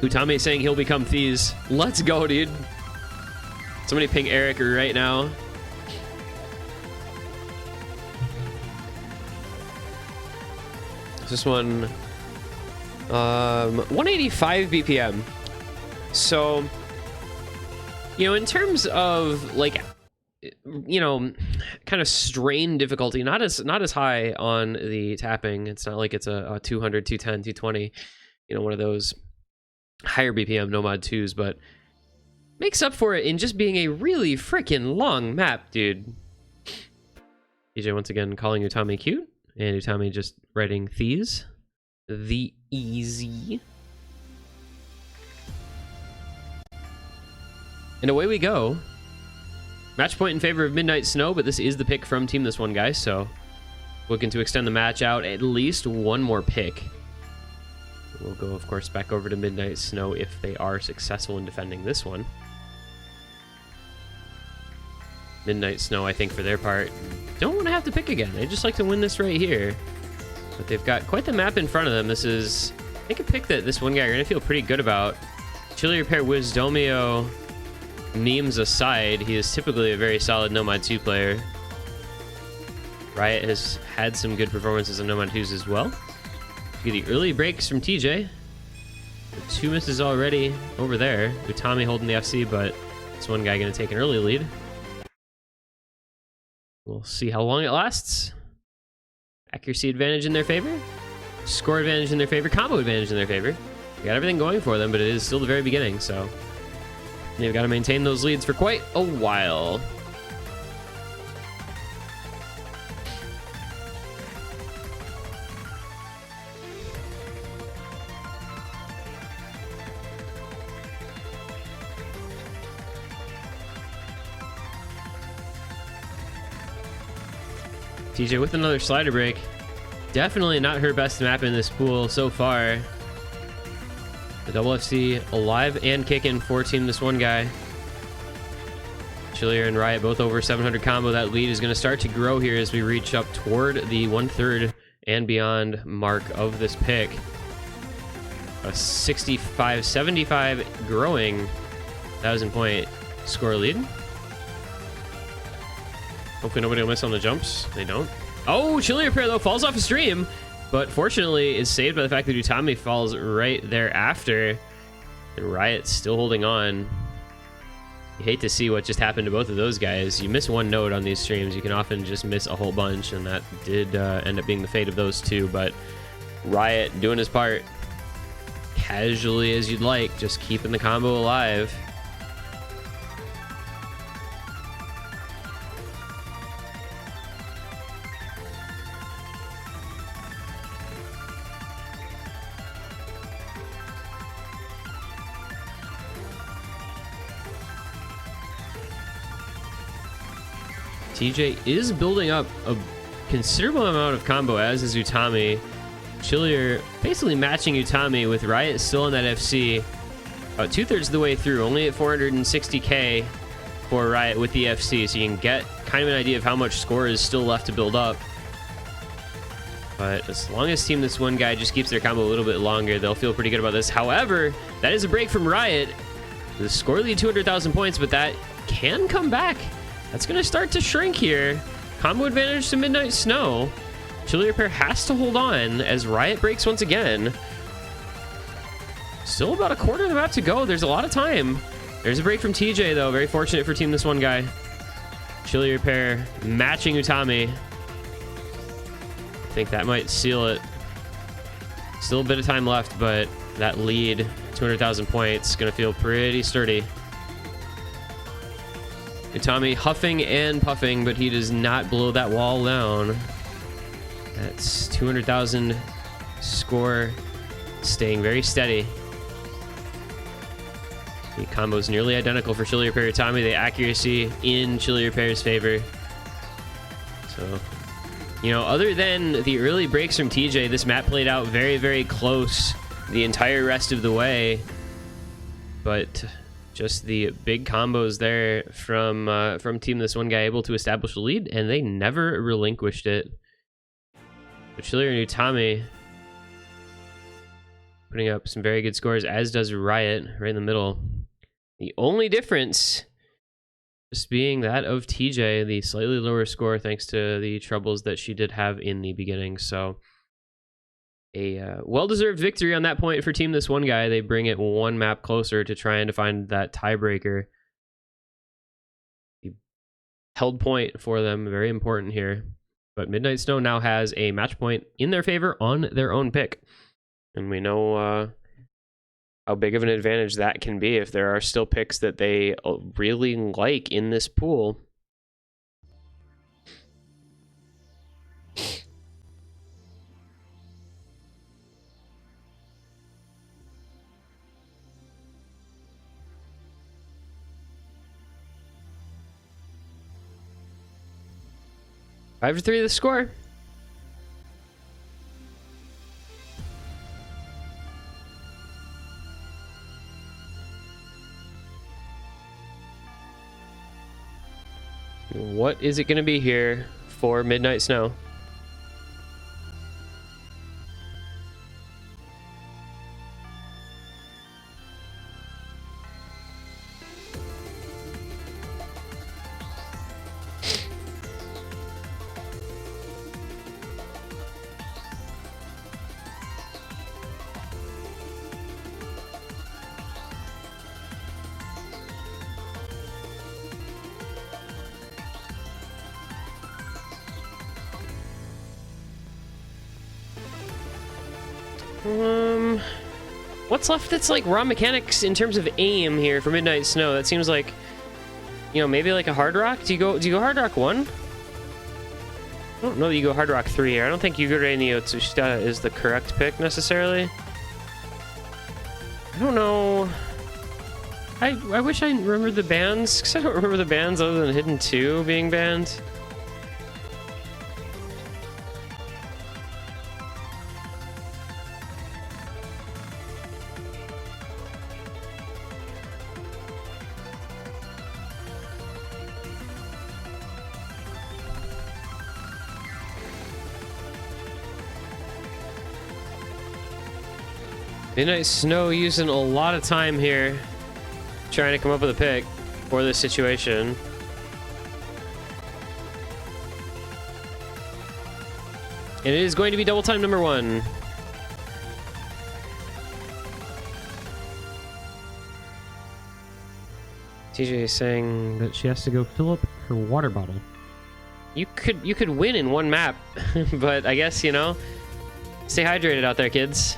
Utami saying he'll become Thieves. Let's go, dude. Somebody ping Eric right now. This one, 185 BPM. So, you know, in terms of like, you know, kind of strain difficulty, not as high on the tapping. It's not like it's a 200, 210, 220, you know, one of those higher BPM Nomad 2s, but makes up for it in just being a really freaking long map, dude. DJ once again calling Utami cute. And Utami just writing Thieves. The easy. And away we go. Match point in favor of Midnight Snow, but this is the pick from Team This One Guy, so looking to extend the match out at least one more pick. We'll go, of course, back over to Midnight Snow if they are successful in defending this one. Midnight Snow, I think, for their part, don't want to have to pick again. They just like to win this right here. But they've got quite the map in front of them. This is, I think, a pick that this one guy are going to feel pretty good about. Chili Repair Wisdomio memes aside, he is typically a very solid Nomad 2 player. Riot has had some good performances on Nomad 2s as well. Get the early breaks from TJ. The 2 misses already over there. Utami holding the FC, but this one guy going to take an early lead. We'll see how long it lasts. Accuracy advantage in their favor. Score advantage in their favor. Combo advantage in their favor. They got everything going for them, but it is still the very beginning, so they've got to maintain those leads for quite a while. TJ with another slider break. Definitely not her best map in this pool so far. The double FC alive and kicking for Team This One Guy. Chillier and Riot both over 700 combo. That lead is going to start to grow here as we reach up toward the 1/3 and beyond mark of this pick. A 65-75 growing 1,000-point score lead. Hopefully nobody will miss on the jumps. They don't. Oh, Chili Repair, though, falls off a stream, but fortunately is saved by the fact that Utami falls right thereafter. And Riot still holding on. You hate to see what just happened to both of those guys. You miss one note on these streams, you can often just miss a whole bunch, and that did end up being the fate of those two. But Riot doing his part, casually as you'd like, just keeping the combo alive. TJ is building up a considerable amount of combo, as is Utami. Chillier basically matching Utami, with Riot still in that FC about 2/3 of the way through, only at 460k for Riot with the FC, so you can get kind of an idea of how much score is still left to build up. But as long as Team This One Guy just keeps their combo a little bit longer, they'll feel pretty good about this. However, that is a break from Riot. The score lead 200,000 points, but that can come back. That's going to start to shrink here. Combo advantage to Midnight Snow. Chillier pair has to hold on as Riot breaks once again. Still about a quarter of the map to go. There's a lot of time. There's a break from TJ, though. Very fortunate for Team This One Guy. Chillier pair matching Utami. I think that might seal it. Still a bit of time left, but that lead, 200,000 points, going to feel pretty sturdy. Utami huffing and puffing, but he does not blow that wall down. That's 200,000 score, staying very steady. The combo's nearly identical for Chillier pair Utami. The accuracy in Chillier pair's favor. So, you know, other than the early breaks from TJ, this map played out very, very close the entire rest of the way. But just the big combos there from Team This One Guy, able to establish a lead, and they never relinquished it. But Chillier and Utami putting up some very good scores, as does Riot right in the middle. The only difference just being that of TJ, the slightly lower score thanks to the troubles that she did have in the beginning. So a well-deserved victory on that point for Team This One Guy. They bring it one map closer to trying to find that tiebreaker. The held point for them, very important here. But Midnight Snow now has a match point in their favor on their own pick. And we know how big of an advantage that can be if there are still picks that they really like in this pool. Five to 3 the score. What is it going to be here for Midnight Snow? What's left that's like raw mechanics in terms of aim here for Midnight Snow? That seems like, you know, maybe like a Hard Rock. Do you go Hard Rock 1? I don't know that you go Hard Rock 3 here. I don't think Yugure ni Otsushita is the correct pick necessarily. I don't know. I wish I remembered the bans, because I don't remember the bans other than Hidden 2 being banned. Midnight Snow using a lot of time here trying to come up with a pick for this situation. And it is going to be double time number 1. TJ is saying that she has to go fill up her water bottle. you could win in one map, but I guess, you know, stay hydrated out there, kids.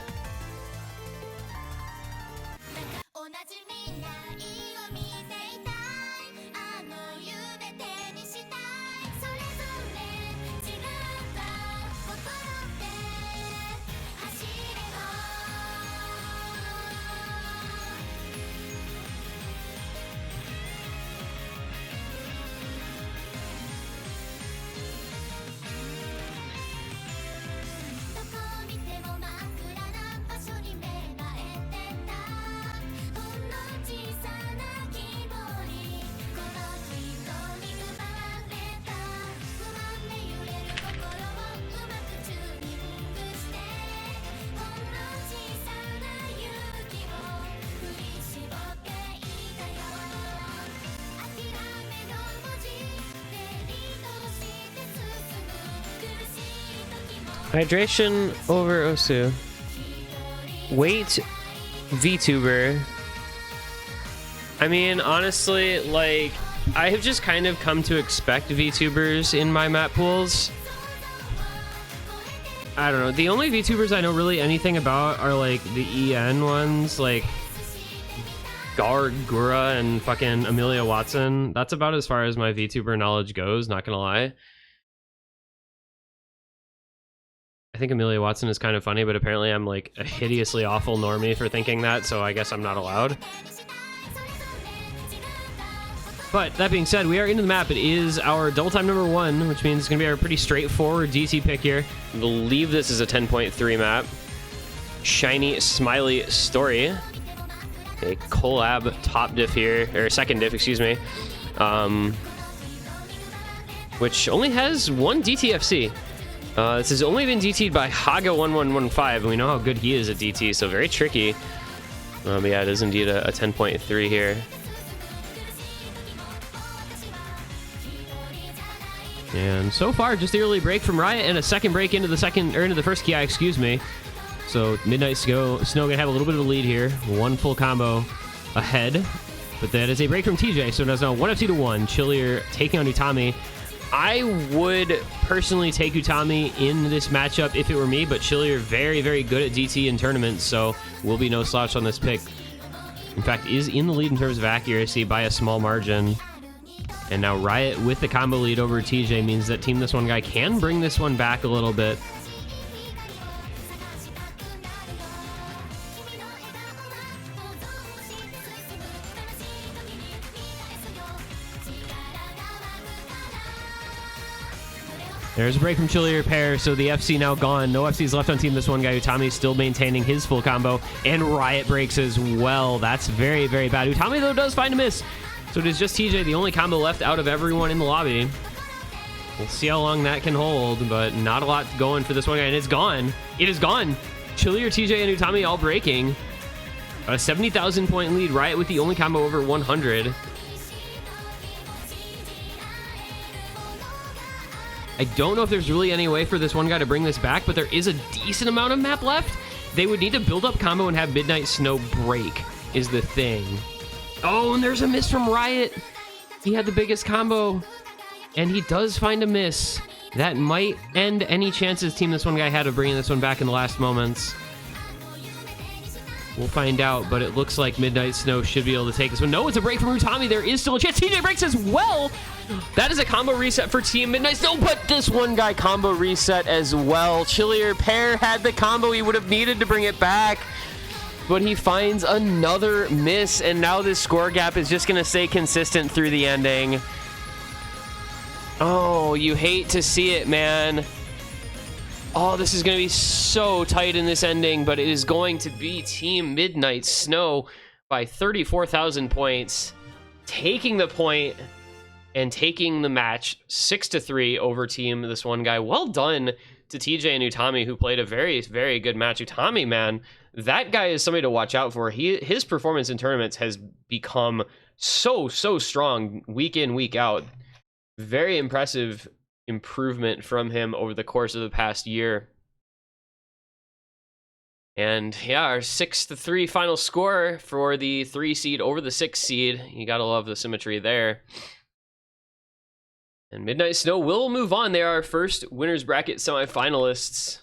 Hydration over Osu. Weight VTuber. I mean, honestly, like, I have just kind of come to expect VTubers in my map pools. I don't know. The only VTubers I know really anything about are like the EN ones, like Gura and fucking Amelia Watson. That's about as far as my VTuber knowledge goes, not gonna lie. I think Amelia Watson is kind of funny, but apparently I'm like a hideously awful normie for thinking that, so I guess I'm not allowed. But that being said, we are into the map. It is our double time number 1, which means it's going to be our pretty straightforward DT pick here. I believe this is a 10.3 map. Shiny Smiley Story. A collab top diff here, or second diff, excuse me. Which only has one DTFC. This has only been DT'd by Haga1115, and we know how good he is at DT, so very tricky. But yeah, it is indeed a 10.3 here. And so far, just the early break from Riot and a second break into the first Ki, excuse me. So Midnight Snow gonna have a little bit of a lead here. One full combo ahead, but that is a break from TJ, so it is now 1F2 to 1. Chillier taking on Utami. I would personally take Utami in this matchup if it were me, but Chillier very, very good at DT in tournaments, so will be no slouch on this pick. In fact, is in the lead in terms of accuracy by a small margin. And now Riot with the combo lead over TJ means that Team This One Guy can bring this one back a little bit. There's a break from Chillier pair, so the FC now gone. No FC's left on Team This One Guy. Utami still maintaining his full combo, and Riot breaks as well. That's very, very bad. Utami, though, does find a miss. So it is just TJ, the only combo left out of everyone in the lobby. We'll see how long that can hold, but not a lot going for this one guy, and it's gone. It is gone. Chillier, TJ, and Utami all breaking. A 70,000 point lead. Riot with the only combo over 100. I don't know if there's really any way for this one guy to bring this back, but there is a decent amount of map left. They would need to build up combo and have Midnight Snow break is the thing. Oh, and there's a miss from Riot. He had the biggest combo, and he does find a miss. That might end any chances Team This One Guy had of bringing this one back in the last moments. We'll find out, but it looks like Midnight Snow should be able to take this one. No, it's a break from Utami. There is still a chance. TJ breaks as well. That is a combo reset for Team Midnight Snow, but this one guy combo reset as well. Chillier pair had the combo he would have needed to bring it back, but he finds another miss, and now this score gap is just going to stay consistent through the ending. Oh, you hate to see it, man. Oh, this is going to be so tight in this ending, but it is going to be Team Midnight Snow by 34,000 points, taking the point and taking the match 6-3 over Team This One Guy. Well done to TJ and Utami, who played a very, very good match. Utami, man, that guy is somebody to watch out for. His performance in tournaments has become so strong week in, week out. Very impressive improvement from him over the course of the past year. And yeah, our 6-3 final score for the 3 seed over the 6 seed. You gotta love the symmetry there. And Midnight Snow will move on. They are our first winners bracket semifinalists.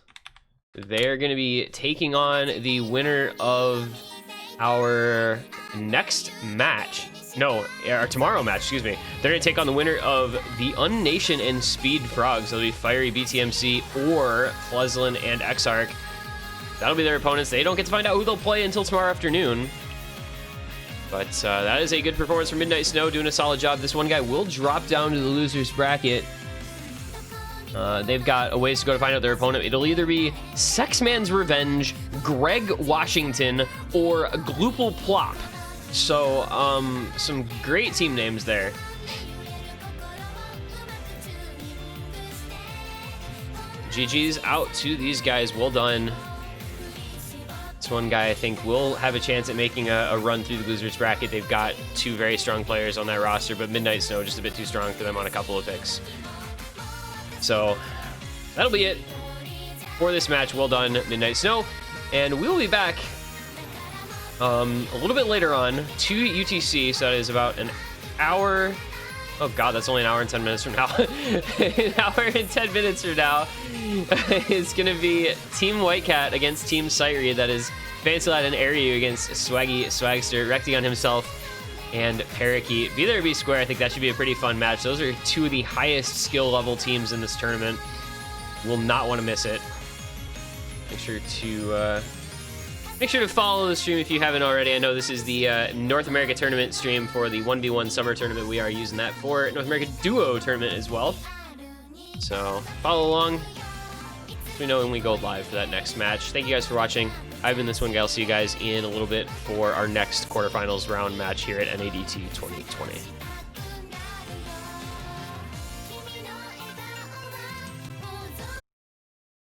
They're going to be taking on the winner of our next match. No, our tomorrow match, excuse me. They're going to take on the winner of the Unnation and Speed Frogs. It'll be Fiery BTMC or Fleslin and Exarch. That'll be their opponents. They don't get to find out who they'll play until tomorrow afternoon. But that is a good performance from Midnight Snow, doing a solid job. This one guy will drop down to the losers bracket. They've got a ways to go to find out their opponent. It'll either be Sexman's Revenge, Greg Washington, or Gloopal Plop. So, some great team names there. GG's out to these guys. Well done. This one guy, I think, will have a chance at making a run through the losers bracket. They've got 2 very strong players on that roster, but Midnight Snow just a bit too strong for them on a couple of picks. So that'll be it for this match. Well done, Midnight Snow. And we'll be back a little bit later on to UTC. So that is about an hour. Oh god, that's only an hour and 10 minutes from now. An hour and 10 minutes from now. It's going to be Team White Cat against Team Syri. That is Fancy Lad and Aryu against Swaggy Swagster, Rectigon himself, and Parakeet. Be there or be square. I think that should be a pretty fun match. Those are 2 of the highest skill level teams in this tournament. Will not want to miss it. Make sure to follow the stream if you haven't already. I know this is the North America tournament stream for the 1v1 summer tournament. We are using that for North America duo tournament as well. So follow along so we know when we go live for that next match. Thank you guys for watching. I've been this one guy. I'll see you guys in a little bit for our next quarterfinals round match here at NADT 2020.